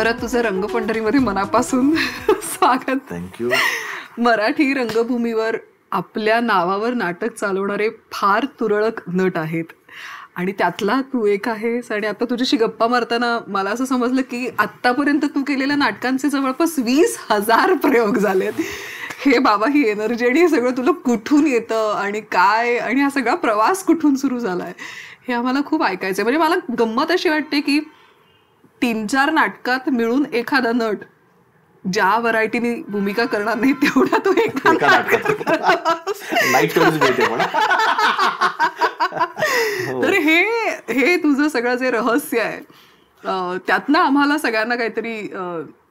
परत तुझं रंगपंढरीमध्ये मनापासून स्वागत. थँक्यू. मराठी रंगभूमीवर आपल्या नावावर नाटक चालवणारे फार तुरळक नट आहेत आणि त्यातला तू एक आहेस. आणि आता तुझ्याशी गप्पा मारताना मला असं समजलं की आत्तापर्यंत तू केलेल्या नाटकांचे जवळपास 20,000 प्रयोग झालेत. हे बाबा, ही एनर्जी आणि हे सगळं तुला कुठून येतं आणि काय, आणि हा सगळा प्रवास कुठून सुरू झालाय हे आम्हाला खूप ऐकायचंय. म्हणजे मला गंमत अशी वाटते की 3-4 नाटकात मिळून एखादा नट ज्या व्हरायटीने भूमिका करणार नाही तेवढा तो एका नाटकात. तर हे तुझं सगळं जे रहस्य आहे त्यातनं आम्हाला सगळ्यांना काहीतरी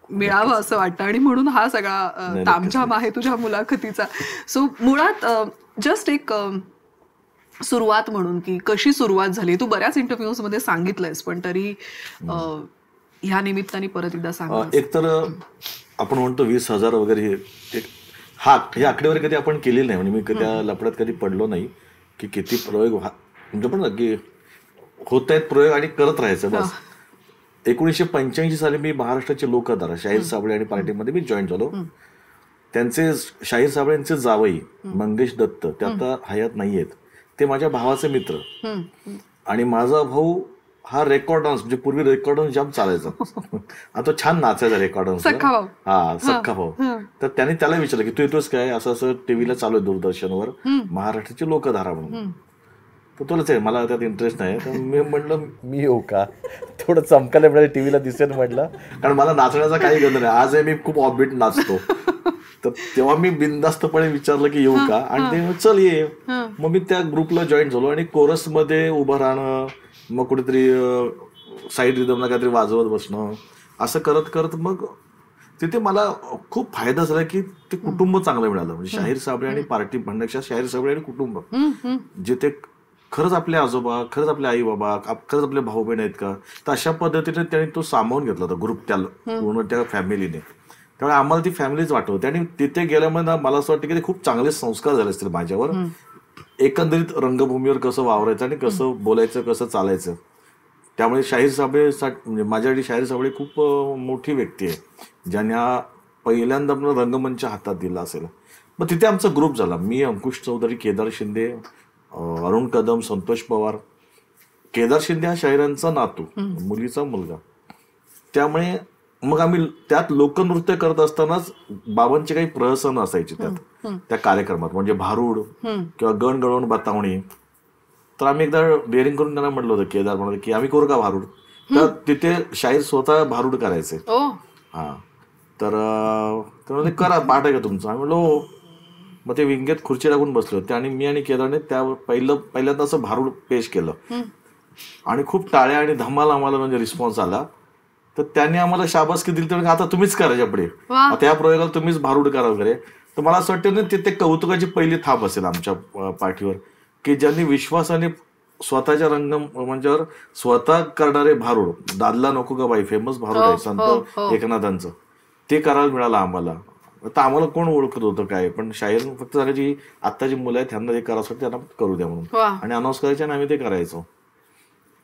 मिळावं असं वाटतं आणि म्हणून हा सगळा तामझाम आहे तुझ्या मुलाखतीचा. सो मुळात जस्ट एक सुरुवात म्हणून की कशी सुरुवात झाली, तू बऱ्याच इंटरव्ह्यूज मध्ये सांगितलंयस पण तरी ह्या निमित्ताने परत एकदा सांग. एक तर आपण म्हणतो 20,000 वगैरे हे आकडेवारी कधी आपण केलेली नाही. म्हणजे मी त्या लफड्यात कधी पडलो नाही की किती प्रयोग म्हणजे पण की होत आहेत प्रयोग आणि करत राहायचं बस. 1985 साली मी महाराष्ट्राचे लोकधारा शाहीर साबळे आणि पार्टीमध्ये मी जॉईन झालो. त्यांचे शाहीर साबळेंचे जावई मंगेश दत्त ते आता हयात नाही आहेत, ते माझ्या भावाचे मित्र. आणि माझा भाऊ हा रेकॉर्ड डान्स म्हणजे पूर्वी रेकॉर्ड डान्स जाम चालायचा. आता छान नाचायचा रेकॉर्ड डान्स. हा, सख्खा भाऊ. तर त्याने त्याला विचारलं की तू येतोस काय, असं असं टीव्हीला चालू आहे दूरदर्शनवर महाराष्ट्राची लोकधारा म्हणून. तर तुलाच आहे, मला त्यात इंटरेस्ट नाही. तर मी म्हटलं मी येऊ का, थोडं चमकायला मिळालं टीव्हीला दिसेल म्हटलं, कारण मला नाचण्याचा काही गंध नाही. आजही मी खूप ऑफबीट नाचतो. तर तेव्हा मी बिनधास्तपणे विचारलं की येऊ का, आणि ते चल ये. मग मी त्या ग्रुपला जॉईन झालो आणि कोरसमध्ये उभं राहणं, मग कुठेतरी साईड रिदमला काहीतरी वाजवत बसणं, असं करत करत मग तिथे मला खूप फायदा झाला की ते कुटुंब चांगलं मिळालं. म्हणजे शाहीर साबळे आणि पार्टी म्हणण्यापेक्षा शाहीर साबळे आणि कुटुंब, जिथे खरंच आपले आजोबा, खरंच आपले आई बाबा, खरंच आपले भाऊ बहीण आहेत का, तर अशा पद्धतीने त्यांनी तो सामावून घेतला होता ग्रुप त्या पूर्ण त्या फॅमिलीने. त्यामुळे आम्हाला ती फॅमिलीच वाटवते. आणि तिथे गेल्यामुळे मला असं वाटतं की ते खूप चांगले संस्कार झाले असतील माझ्यावर. एकंदरीत रंगभूमीवर कसं वावरायचं आणि कसं बोलायचं, कसं चालायचं. त्यामुळे शाहीर साबळे म्हणजे माझ्यासाठी शाहीर साबळे खूप मोठी व्यक्ती आहे, ज्यांना पहिल्यांदा आपण रंगमंच हातात दिला असेल. मग तिथे आमचा ग्रुप झाला. मी, अंकुश चौधरी, केदार शिंदे, अरुण कदम, संतोष पवार. केदार शिंदे हा शाहिरांचा नातू, मुलीचा मुलगा. त्यामुळे मग आम्ही त्यात लोकनृत्य करत असतानाच बाबांचे काही प्रहसन असायचे त्यात त्या कार्यक्रमात, म्हणजे भारूड किंवा गणगणवून बतावणी. तर आम्ही एकदा डेअरिंग करून त्यांना म्हटलं होतं, केदार म्हणाले की आम्ही करू का भारूड. तर तिथे शाहीर स्वतः भारूड करायचे. हा, तर म्हणाले करा, पाठ आहे का तुमचं. आम्ही म्हणलो. मग ते विंगेत खुर्ची टाकून बसले होते आणि मी आणि केदारने त्या पहिल्यांदा असं भारूड पेश केलं आणि खूप टाळ्या आणि धमाल आम्हाला म्हणजे रिस्पॉन्स आला. तर त्यांनी आम्हाला शाबासकी दिली, तर आता तुम्हीच करायच्या पुढे, आता या प्रयोगाला तुम्हीच भारूड करा वगैरे. तर मला असं वाटतं ना ते कौतुकाची पहिली थाप असेल आमच्या पाठीवर, की ज्यांनी विश्वासाने स्वतःच्या रंगमंचावर स्वतः करणारे भारूड. दादला नको का बाई फेमस भारूड आहे संत एकनाथांचं, ते करायला मिळालं आम्हाला. आता आम्हाला कोण ओळखत होतं काय, पण शाहीर फक्त सांगायची आत्ताची मुलं आहेत त्यांना ते करायचं त्यांना करू द्या म्हणून, आणि अनाऊन्स करायचे आणि आम्ही ते करायचो.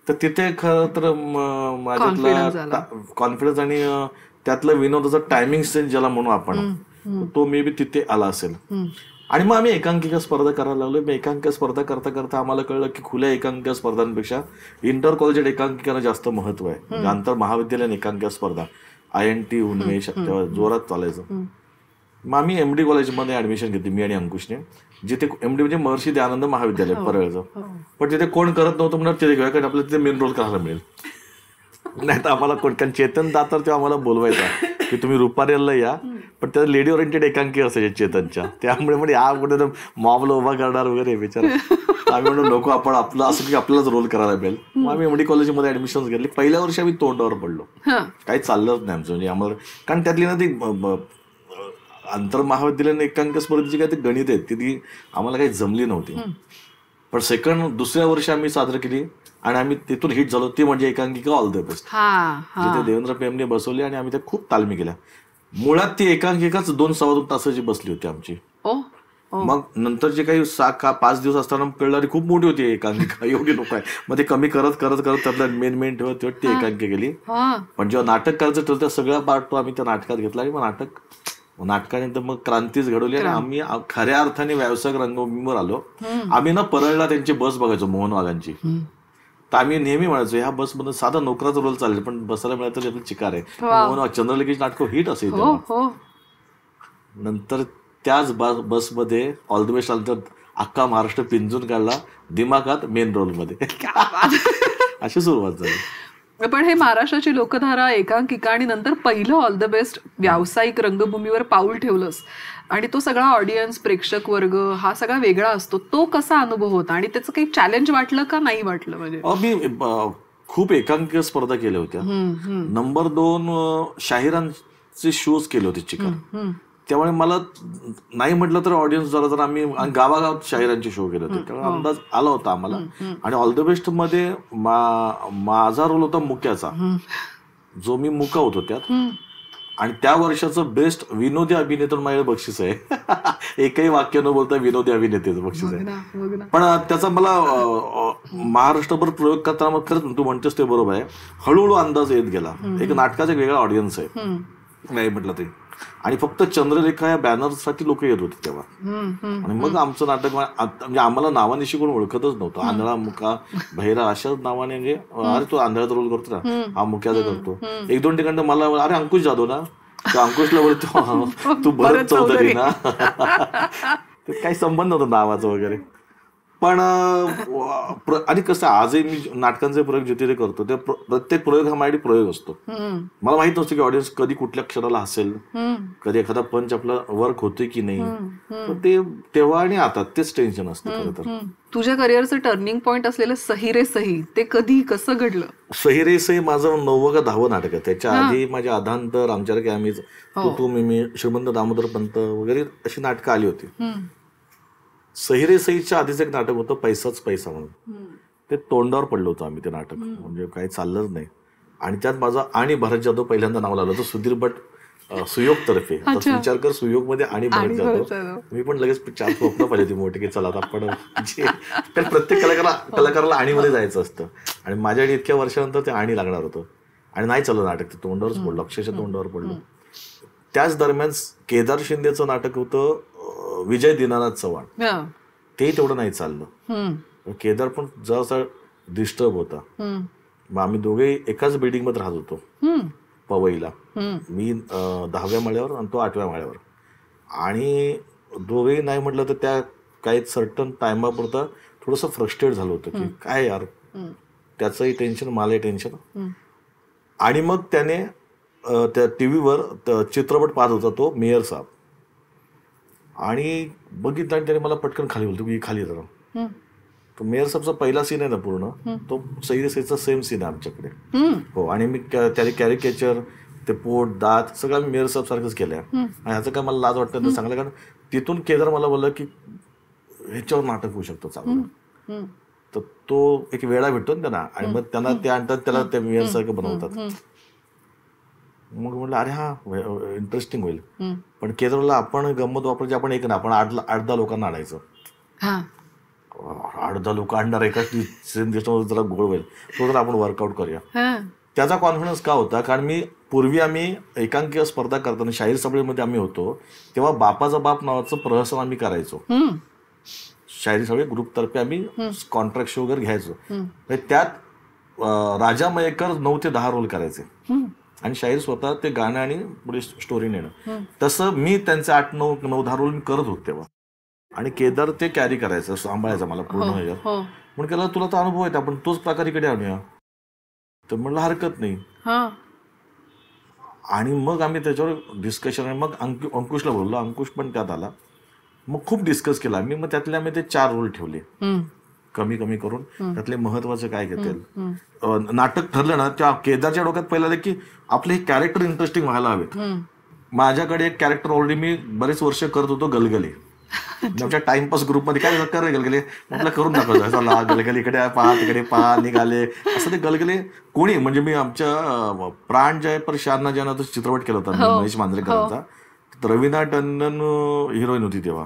तर तिथे खरं तर माझ्यातला कॉन्फिडन्स आणि त्यातला विनोदाचा टायमिंग सेन्स ज्याला म्हणू आपण, तो मे बी तिथे आला असेल. आणि मग आम्ही एकांकिका स्पर्धा करायला लागलो. मी एकांकिका स्पर्धा करता करता आम्हाला कळलं की खुल्या एकांकिका स्पर्धांपेक्षा इंटर कॉलेज एकांकिकांना जास्त महत्व आहे. आंतर महाविद्यालयीन एकांकिका स्पर्धा INT उन्मेष जोरात चालायचं. मग आम्ही MD कॉलेजमध्ये ऍडमिशन घेतली, मी आणि अंकुशने, जिथे MD म्हणजे महर्षी दयानंद महाविद्यालय परळचं. पण तिथे कोण करत नव्हतं म्हणून तिथे घेऊया, कारण आपल्याला तिथे मेन रोल करायला मिळेल. नाही तर आम्हाला कोण, कारण चेतन दातार तेव्हा आम्हाला बोलवायचा की तुम्ही रुपारेलला या, पण त्या लेडी ओरिएंटेड एकांकी असायचे चेतनच्या. त्यामुळे म्हणजे या कुठे मॉबला उभा करणार वगैरे विचार. आम्ही म्हणून नको, आपण आपलं असं की आपल्यालाच रोल करायला मिळेल. मग आम्ही MD कॉलेजमध्ये ऍडमिशन घेतली. पहिल्या वर्षी आम्ही तोंडावर पडलो, काही चाललंच नाही आमचं. म्हणजे आम्हाला, कारण त्यातली ना ती आंतर महाविद्यालयीन एकांकिका स्पर्धेची काय ते गणित आहेत ती आम्हाला काही जमली नव्हती. पण दुसऱ्या वर्षी आम्ही साजरी केली आणि आम्ही तिथून हिट झालो. ती म्हणजे एकांकिका ऑल द बेस्ट, जिथे देवेंद्र पेमने बसवली आणि आम्ही त्या खूप तालमी केल्या. मुळात ती एकांकिकाच 2-2.25 तासाची बसली होती आमची. मग नंतर जे काही 5 दिवस असताना कळलं अरे खूप मोठी होती एकांकिका, एवढी लोक आहे. मग ते कमी करत करत करत त्यातला मेन ठेवत ती एकांकिका गेली. पण जेव्हा नाटक करायचं ठरलं त्या सगळ्या पार्ट तो आम्ही त्या नाटकात घेतला आणि मग नाटकानंतर मग क्रांतीच घडवली आणि आम्ही खऱ्या अर्थाने व्यावसायिक रंगभूमीवर आलो. आम्ही ना परळला त्यांची बस बघायचो मोहन वाघांची. तर आम्ही नेहमी म्हणायचो ह्या बसमध्ये साधा नोकराचा रोल चालेल पण बसायला मिळालं तर आपली चिकार आहे. मोहन चंद्रलेखीची नाटकं हिट असेल तेव्हा. नंतर त्याच बसमध्ये ऑल द बेस्ट आलं तर अख्खा महाराष्ट्र पिंजून काढला दिमागात मेन रोलमध्ये. अशी सुरुवात झाली. पण हे महाराष्ट्राची लोकधारा एकांकिका आणि नंतर पहिलं ऑल द बेस्ट व्यावसायिक रंगभूमीवर पाऊल ठेवलंस आणि तो सगळा ऑडियन्स प्रेक्षक वर्ग हा सगळा वेगळा असतो. तो कसा अनुभव होता आणि त्याचं काही चॅलेंज वाटलं का नाही वाटलं? म्हणजे मी खूप एकांकिका स्पर्धा केल्या होत्या. नंबर 2 शाहिरांचे शोज केले होते चिकार. त्यामुळे मला नाही म्हटलं तर ऑडियन्स जरा आम्ही गावागावात शाहिरांचे शो केले होते त्यामुळे अंदाज आला होता आम्हाला. आणि ऑल द बेस्ट मध्ये माझा रोल होता मुक्याचा, जो मी मुका होतो त्यात. आणि त्या वर्षाचं बेस्ट विनोदी अभिनेता माझ्याकडे बक्षीस आहे. एकही वाक्य न बोलता विनोदी अभिनेतेचं बक्षीस आहे. पण त्याचा मला महाराष्ट्रभर प्रयोग करताना मग खरंच तू म्हणतेस ते बरोबर आहे, हळूहळू अंदाज येत गेला. एक नाटकाचा एक वेगळा ऑडियन्स आहे नाही म्हटलं ते. आणि फक्त चंद्रलेखा या बॅनरसाठी लोक येत होते तेव्हा. आणि मग आमचं नाटक म्हणजे आम्हाला नावानिशी कोण ओळखतच नव्हतं. आंधळा, मुका, बहिरा अशाच नावाने म्हणजे अरे तो आंधळाचा रोल करतो ना, हा मुक्याचा करतो. 1-2 ठिकाणी मला अरे अंकुश जाधव ना, तो अंकुशला बोलतो तू भरत चौधरी ना. काही संबंध नव्हता नावाचा वगैरे. पण आणि कसं आजही मी नाटकांचे प्रयोग जिथे करतो ते प्रत्येक प्रयोग हा माझ्यासाठी प्रयोग असतो. मला माहित नसतं की ऑडियन्स कधी कुठल्या क्षणाला हसेल, कधी एखादा पंच आपला वर्क होतोय की नाही. ते तेव्हा आणि आता तेच टेन्शन असतं खरं तर. तुझ्या करिअरचं टर्निंग पॉइंट असलेलं सही रे सही ते कधी कसं घडलं? सही रे सही माझं 9वं का 10वं नाटक आहे. त्याच्या आधी माझ्या आधांतर, आमच्याकडे आम्ही तू मी श्रीमंत दामोदर पंत वगैरे अशी नाटकं आली होती. सही रे सहीच्या आधीच एक नाटक होतं पैसाच पैसा म्हणून. ते तोंडावर पडलं होतं आम्ही ते नाटक, म्हणजे काही चाललंच नाही. आणि त्यात माझा आणि भरत जाधव पहिल्यांदा नाव लागलं होतं सुधीर भट सुयोग तर्फे. विचार कर सुयोग मध्ये आणि भरत जाधव. मी पण लगेच 4 स्वप्न पाहिजे ती मोठी की चला आपण प्रत्येक कलाकाराला आणीमध्ये जायचं असतं. आणि माझ्याकडे इतक्या वर्षानंतर ते आणि लागणार होतं आणि नाही चाललं नाटक. ते तोंडावरच पडलं, अक्षरशः तोंडावर पडलं. त्याच दरम्यान केदार शिंदेचं नाटक होतं विजय दीनानाथ चव्हाण. ते तेवढं नाही चाललं. केदार पण जरासा डिस्टर्ब होता. मग आम्ही दोघे एकाच बिल्डिंग मध्ये राहत होतो पवईला. मी 10व्या माळ्यावर आणि तो 8व्या माळ्यावर. आणि दोघेही नाही म्हटलं तर त्या काही सर्टन टायमापुरता थोडंसं फ्रस्ट्रेट झालं होतं की काय यार, त्याचंही टेन्शन मलाही टेन्शन. आणि मग त्याने त्या टीव्हीवर चित्रपट पाहत होता तो मेयर साहेब. आणि बघितलं आणि त्याने मला पटकन खाली बोलतो की खाली जरा. तो मेयर साहेबचा पहिला सीन आहे ना पूर्ण, तो सही रे सहीचा सेम सीन आहे आमच्याकडे. हो. आणि मी त्याने कॅरिकेचर, ते पोट, दात सगळं मी मेयर साहेब सारखंच केलंय. आणि ह्याचं काय मला लाज वाटतं ते सांगलं, कारण तिथून केदार मला बोललं की ह्याच्यावर नाटक होऊ शकतं चांगलं. तर तो एक वेळा भेटतो ना त्यांना आणि मग त्यांना ते आणतात, त्याला त्या मेयर सारखं बनवतात. मग म्हटलं अरे हा इंटरेस्टिंग होईल. पण केदारला आपण गंमत वापरायची, आपण एक ना आपण 8-10 लोकांना आणायचं. 8-10 लोक आणणार एका जरा गोळ होईल, तो जर आपण वर्कआउट करूया. त्याचा कॉन्फिडन्स का होता, कारण पूर्वी आम्ही एकांकिका स्पर्धा करताना शाहीर सभेमध्ये आम्ही होतो तेव्हा बापाचा बाप नावाचं प्रहसन आम्ही करायचो. शाहिरी सभे ग्रुपतर्फे आम्ही कॉन्ट्रॅक्ट शो वगैरे घ्यायचो. त्यात राजा मयेकर 9 ते 10 रोल करायचे आणि शाहीर स्वतः ते गाणं आणि पुढे स्टोरी नेणं. तसं मी त्यांचे 8-9-10 रोल मी करत होतो तेव्हा. आणि केदार ते कॅरी करायचं, सांभाळायचं मला पूर्ण ह्याच्यात. म्हणून केला तुला तर अनुभव आहे, आपण तोच प्रकार इकडे आणूया. तर म्हणलं हरकत नाही. आणि मग आम्ही त्याच्यावर डिस्कशन, आणि मग अंकुशला बोललो, अंकुश पण त्यात आला. मग खूप डिस्कस केला आम्ही. मग त्यातले आम्ही ते 4 रोल ठेवले कमी कमी करून. त्यातले महत्वाचे काय घेतील. नाटक ठरलं ना त्या केदारच्या डोक्यात पहिला आलं की आपले हे कॅरेक्टर इंटरेस्टिंग व्हायला हवेत. माझ्याकडे एक कॅरेक्टर ऑलरेडी मी बरेच वर्ष करत होतो, गलगले. आमच्या टाइमपास ग्रुपमध्ये काय कर गलगले म्हटलं करून दाखवतो, चला गलगले इकडे पहा तिकडे पहा निघाले असं. ते गलगले कोणी म्हणजे मी आमच्या प्राण जय पर शारना जयना तो चित्रपट केला होता महेश मांजरेकरांचा. रवीना टंडन हिरोईन होती तेव्हा.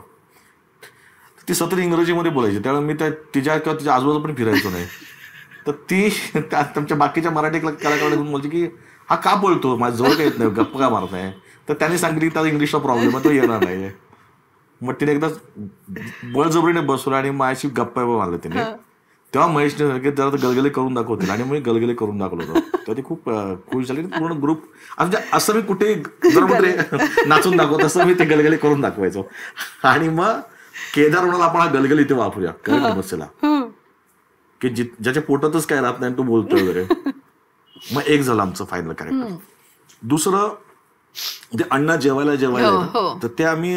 ती सतत इंग्रजीमध्ये बोलायची. त्यावेळेला मी तिच्या किंवा तिच्या आजूबाजू पण फिरायचो नाही. तर ती तुमच्या बाकीच्या मराठी कलाकारांना बोलते की हा का बोलतो, माझ्या जवळ काही येत नाही, गप्पा का मारत नाही. तर त्यांनी सांगितली त्याचा इंग्लिशचा प्रॉब्लेम आहे, तो येणार नाही. मग तिने एकदा बळजबरीने बसवलं आणि माझ्याशी गप्पा मारले तिने. तेव्हा महेशने सांगितलं जरा गलगले करून दाखवतील आणि मी गलगले करून दाखवलं होतं. तेव्हा ती खूप खुश झाली. पूर्ण ग्रुप असं मी कुठे जर नाचून दाखवत असं मी ते गलगले करून दाखवायचो. आणि मग केदार म्हणाला आपण हा गलगल इथे वापरूया करेक्ट बसेला, की ज्याच्या पोटातच काय राहत नाही तो बोलतोय वगैरे. मग एक झालं आमचं फायनल कॅरेक्टर. दुसरं ते अण्णा जेवायला तर ते आम्ही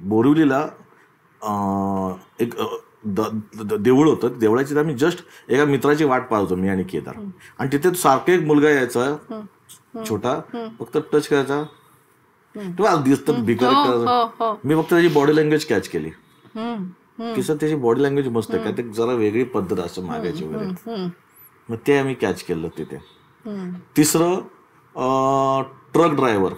बोरिवलीला एक देऊळ होतं. देवळाची आम्ही जस्ट एका मित्राची वाट पाहत होतो मी आणि केदार. आणि तिथे सारखं एक मुलगा यायचा छोटा, फक्त टच करायचा, तेव्हा दिसतं भिकार. मी फक्त त्याची बॉडी लँग्वेज कॅच केली की सर त्याची बॉडी लँग्वेज मस्त आहे, काय ते जरा वेगळी पद्धत असं मागायची वगैरे. मग ते आम्ही कॅच केलं तिथे. तिसरं ट्रक ड्रायव्हर.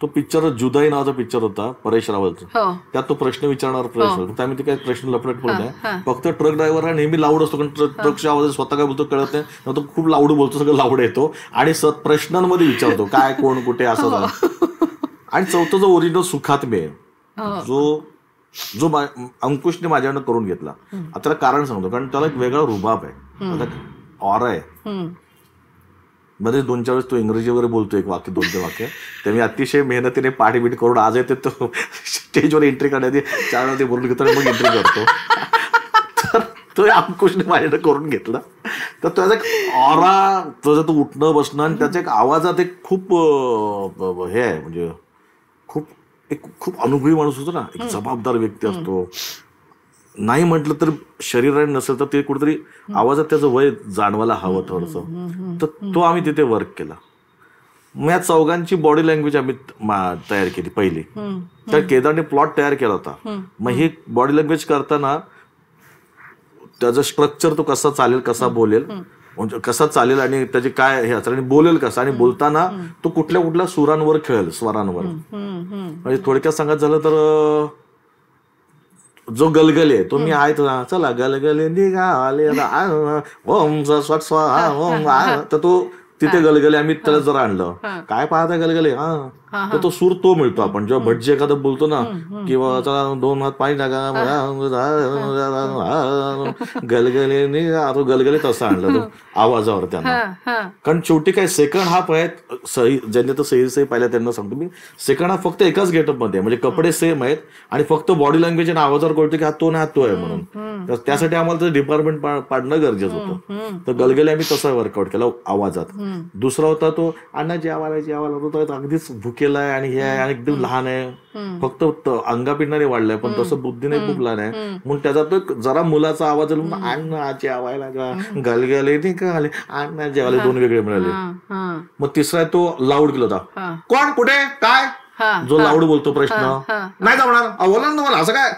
तो पिक्चर जुदाई नावाचा पिक्चर होता परेश रावलचा. त्यात तो प्रश्न विचारणार प्रश्न, आम्ही ते काही प्रश्न लपडत पडत नाही. फक्त ट्रक ड्रायव्हर हा नेहमी लाऊड असतो, कारण ट्रकच्या आवाजात स्वतः काय बोलतो कळत नाही. तो खूप लाऊड बोलतो, सगळं लाऊड येतो आणि प्रश्नांमध्ये विचारतो काय कोण कुठे असं झालं. आणि चौथं जो ओरिजिनल सुखात्मे आहे, जो अंकुशने माझ्याकडनं करून घेतला. आता त्याला कारण सांगतो, कारण त्याला एक वेगळा रुबाब आहे, ऑरा आहे. मध्ये 2-4 वेळेस तो इंग्रजी वगैरे बोलतो, एक वाक्य 2-3 वाक्य. ते मी अतिशय मेहनतीने पाठीबीट करून आज येते तो स्टेजवर एंट्री करण्याची 4 वेळा ते बोलून घेतो आणि मग एंट्री करतो. तर तो अंकुशने माझ्याकडे करून घेतला. तर त्याचा एक ऑरा, तो उठणं बसणं आणि त्याच्या एक आवाजात एक खूप हे आहे, म्हणजे खूप अनुभवी माणूस होतो ना, एक जबाबदार व्यक्ती असतो. नाही म्हटलं तर शरीराने नसेल तर ते कुठेतरी आवाजात त्याचं वय जाणवायला हवं थोडंसं. तर तो आम्ही तिथे वर्क केला. मग या चौघांची बॉडी लँग्वेज आम्ही तयार केली पहिली. तर केदारने प्लॉट तयार केला होता. मग ही बॉडी लँग्वेज करताना त्याचं स्ट्रक्चर, तो कसा चालेल, कसा बोलेल, म्हणजे कसा चालेल आणि त्याचे काय हे असेल आणि बोलेल कसं, आणि बोलताना तो कुठल्या कुठल्या सुरांवर खेळेल, स्वरांवर. म्हणजे थोडक्यात सांगायचं झालं तर जो गलगले आहे तो मी आहे तो चला गलगले निघाले ओम स्वट स्वाहा ओम, तर तो तिथे गलगले आम्ही त्याला जरा आणलं. काय पाहता गलगले, तर तो सूर तो मिळतो. आपण जेव्हा भटजी एखादं बोलतो ना, किंवा चला 2 हात पाणी टाका गलगले निघा, तो गलगले तसं आणलं तो आवाजावर त्यांना. कारण शेवटी काय सेकंड हाफ आहेत, ज्यांनी तर सही पाहिल्या त्यांना सांगतो मी, सेकंड हाफ फक्त एकाच गेटअप मध्ये, म्हणजे कपडे सेम आहेत आणि फक्त बॉडी लँग्वेज आणि आवाजावर कळतो की हा तो ना तो आहे म्हणून. तर त्यासाठी आम्हाला ते डिपार्टमेंट पाडणं गरजेचं होतं. तर गलगले आम्ही तसा वर्कआउट केला आवाजात. दुसरा होता तो अण्णा जेवायला होता, अगदीच भुकेला आहे आणि हे आहे आणि एकदम लहान आहे, फक्त अंगापिंडाने वाढलाय पण तसं बुद्धीने खूप लहान आहे. म्हणून त्याचा तो जरा मुलाचा आवाज अण्णा जेवायला गलगले निघाले अण्णा जेवायला 2 वेगळे मिळाले. मग तिसरा तो लाऊड केला होता, कोण कुठे काय, जो लाऊड बोलतो प्रश्न नाही जमणार बोला ना मला असं काय,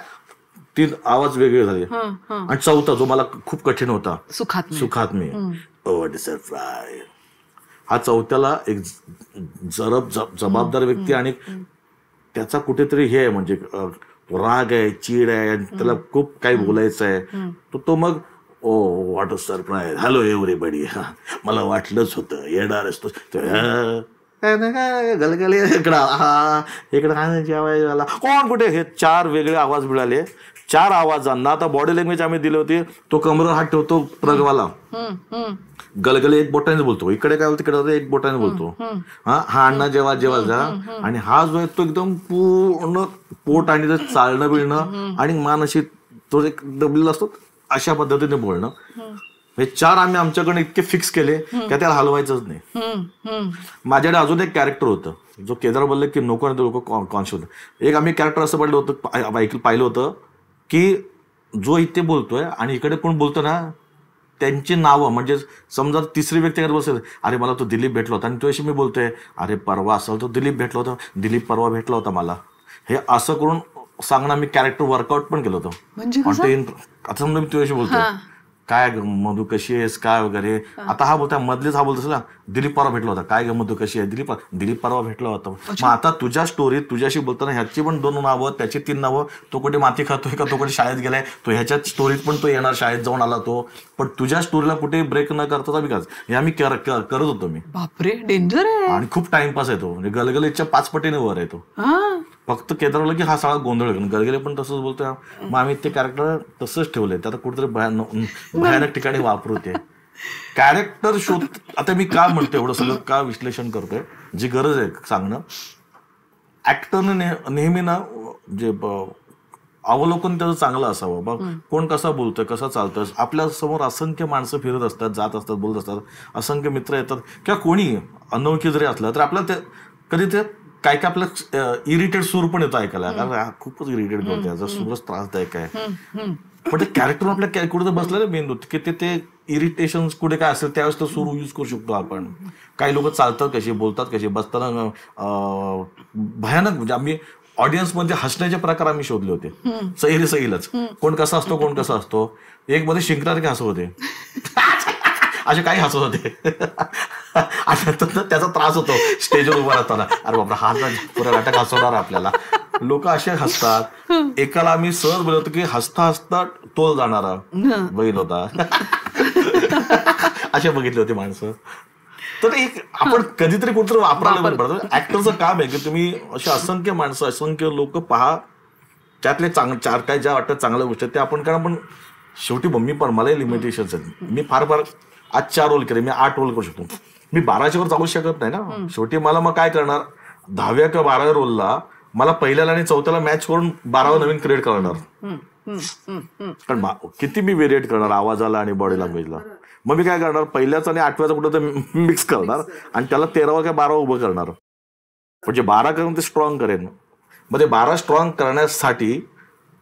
ती आवाज वेगळे झाले. आणि चौथा जो मला खूप कठीण होता, सुखात्मे सरप्राईज. हा चौथ्याला एक जबाबदार व्यक्ती आणि त्याचा कुठेतरी हे आहे, म्हणजे राग आहे, चीड आहे आणि त्याला खूप काही बोलायचं आहे. तो मग oh what a surprise, hello everybody, मला वाटलंच होतं येणार असतो गलगले इकडं जेवायला कोण कुठे, हे 4 वेगळे आवाज मिळाले. 4 आवाजांना आता बॉडी लँग्वेज आम्ही दिली होती. तो कमरेवर हात ठेवतो प्रगवाला, गलगले 1 बोटाने बोलतो, इकडे काय बोलतो तिकडे 1 बोटाने बोलतो, हा अण्णा जेव्हा जा. आणि हा जो आहे तो एकदम पूर्ण पोट आणि चालणं बिळणं आणि मान अशी तो एक दबलेला असतो अशा पद्धतीने बोलणं. हे 4 आम्ही आमच्याकडे इतके फिक्स केले की त्याला हलवायचंच नाही. माझ्याकडे अजून एक कॅरेक्टर होतं, जो केदार बोलले की नको लोक कॉन्शियस होतं. एक आम्ही कॅरेक्टर असं पडलं होतं, पाहिलं होतं की जो इथे बोलतोय आणि इकडे कोण बोलतो ना त्यांची नावं, म्हणजे समजा तिसरी व्यक्ती करत बसेल, अरे मला तो दिलीप भेटला होता आणि तुझ्याशी मी बोलतोय, अरे परवा असेल तो दिलीप भेटला होता, दिलीप परवा भेटला होता मला, हे असं करून सांगणं आम्ही कॅरेक्टर वर्कआउट पण केलं होतं. आता समजा मी तुझ्याशी बोलतोय काय ग मधू कशी आहेस काय वगैरे. आता हा बोलता मधलीच हा बोलतो ना दिलीप परवा भेटला होता, काय ग मधू कशी आहे, दिलीप परवा भेटला होता. मग आता तुझ्या स्टोरीत तुझ्याशी बोलताना ह्याची पण 2 नावं, त्याची 3 नावं, तो कुठे माती खातोय का, तो कुठे शाळेत गेलाय, तो ह्याच्या स्टोरीत पण तो येणार शाळेत जाऊन आला तो, पण तुझ्या स्टोरीला कुठे ब्रेक न करता विकास हे आम्ही करत होतो मी. बापरे डेंजर आहे. आणि खूप टाइमपास आहे तो, म्हणजे गलगलीच्या 5 पटीने वर आहे तो. फक्त केदारला की हा सगळा गोंधळ, गलगले पण तसंच बोलतोय. मग आम्ही ते कॅरेक्टर तसंच ठेवलंय, त्यात कुठेतरी भयानक ठिकाणी वापरू ते कॅरेक्टर शोध. आता मी का म्हणतो एवढं सगळं का विश्लेषण करतोय, जी गरज आहे सांगणं. ऍक्टरने नेहमी ना जे अवलोकन त्याचं चांगलं असावं. बघ कोण कसा बोलतोय, कसा चालतोय. आपल्या समोर असंख्य माणसं फिरत असतात, जात असतात, बोलत असतात, असंख्य मित्र येतात किंवा कोणी अनोळखी जरी असलं तर आपल्याला ते कधी ते काय काय आपलं इरिटेट सूर पण येतो ऐकायला, कारण खूपच इरिटेट करतो, याचा सूरच त्रासदायक आहे. पण ते कॅरेक्टर आपल्या कुठे बसलेलं मेंदूत की ते इरिटेशन कुठे काय असेल त्यावेळेस तो सूर यूज करू शकतो आपण. काही लोक चालतात कशी, बोलतात कशी, बसताना भयानक. म्हणजे आम्ही ऑडियन्समध्ये हसण्याचे प्रकार आम्ही शोधले होते. सैलच कोण कसा असतो, कोण कसा असतो. एक मध्ये शिंकणारे हसत होते, असे काही हसत होते. आणि त्याचा त्रास होतो स्टेजवर उभा राहताना, अरे बाबा हा पुरा नाटक हसवणार आपल्याला. लोक असे हसतात. एकाला आम्ही सहज बोलतो की हसता हसता तोल जाणारा बैल होता. असे बघितले होते माणसं. तर एक आपण कधीतरी कुठेतरी वापरायला पडतं. ऍक्टरचं काम आहे की तुम्ही अशी असंख्य माणसं, असंख्य लोक पहा, त्यातले चार काय ज्या वाटतात चांगल्या गोष्टी ते आपण करा. पण शेवटी मी पण मलाही लिमिटेशन्स आहेत. मी फार आज 4 रोल केले, मी 8 रोल करू शकतो. मी 12च्या वर जाऊ शकत नाही ना. शेवटी मला मग काय करणार, 10व्या किंवा 12व्या रोलला मला पहिल्याला आणि 4थ्याला मॅच करून 12वा नवीन क्रिएट करणार. कारण किती मी व्हेरिएट करणार आवाजाला आणि बॉडी लँग्वेजला. मग मी काय करणार, पहिल्याचा आणि 8व्याचा कुठं तर मिक्स करणार आणि त्याला 13वा किंवा 12वा उभं करणार. म्हणजे 12 करून ते स्ट्रॉंग करेन. मग ते 12 स्ट्रॉंग करण्यासाठी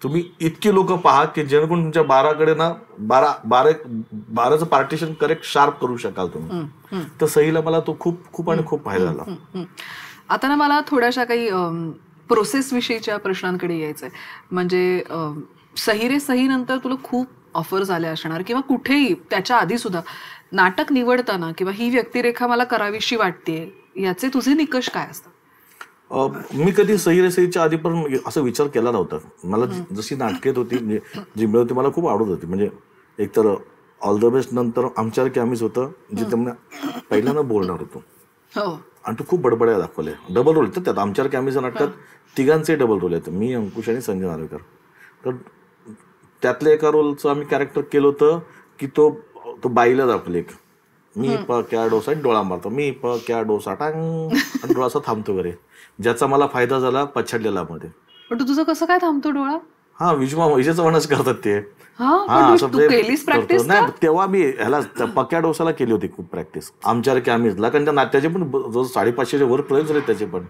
तुम्ही इतकी लोक पहा की जेणेकरून तुमच्या 12कडे ना 12चं पार्टिशन करेक्ट शार्प करू शकाल तुम्ही. तर सहीला मला तो खूप खूप आणि खूप फायदा झाला. आता ना मला थोड्याशा काही प्रोसेस विषयीच्या प्रश्नांकडे यायचंय. म्हणजे सही रे सही नंतर तुला खूप ऑफर्स आल्या असणार किंवा कुठेही त्याच्या आधी सुद्धा नाटक निवडताना किंवा ही व्यक्तिरेखा मला करावीशी वाटते, याचे तुझे निकष काय असतात? मी कधी सही रे सहीच्या आधी पण असा विचार केला नव्हता. मला जशी नाटकेत होती जी मिळत होती मला खूप आवडत होती. म्हणजे एकतर ऑल द बेस्ट नंतर आमच्यासारखी आम्हीच होतं जिथे पहिल्यांदा बोलणार होतो आणि तो खूप बडबड्या दाखवले. डबल रोल येतात त्यात. आमच्यासारखी आम्हीच्या नाटकात तिघांचे डबल रोल येतं, मी, अंकुश आणि संजय नार्वेकर. तर त्यातल्या एका रोलचं आम्ही कॅरेक्टर केलं होतं की तो बाईला दाखवले. मी क्या डोसा डोळा मारतो, मी क्या डोसा टांग आणि डोळा असा थांबतो वगैरे, ज्याचा मला फायदा झाला पछाडलेला मध्ये. पण तुझं कसं काय थांबतो डोळा? हा विजेचं वनच करतात ते. नाही तेव्हा मी ह्याला पक्या डोसाला केली होती खूप प्रॅक्टिस आमच्यासारख्या आम्हीला. कारण त्या नाट्याचे पण 550च्या वर प्रयोग झाले त्याचे पण.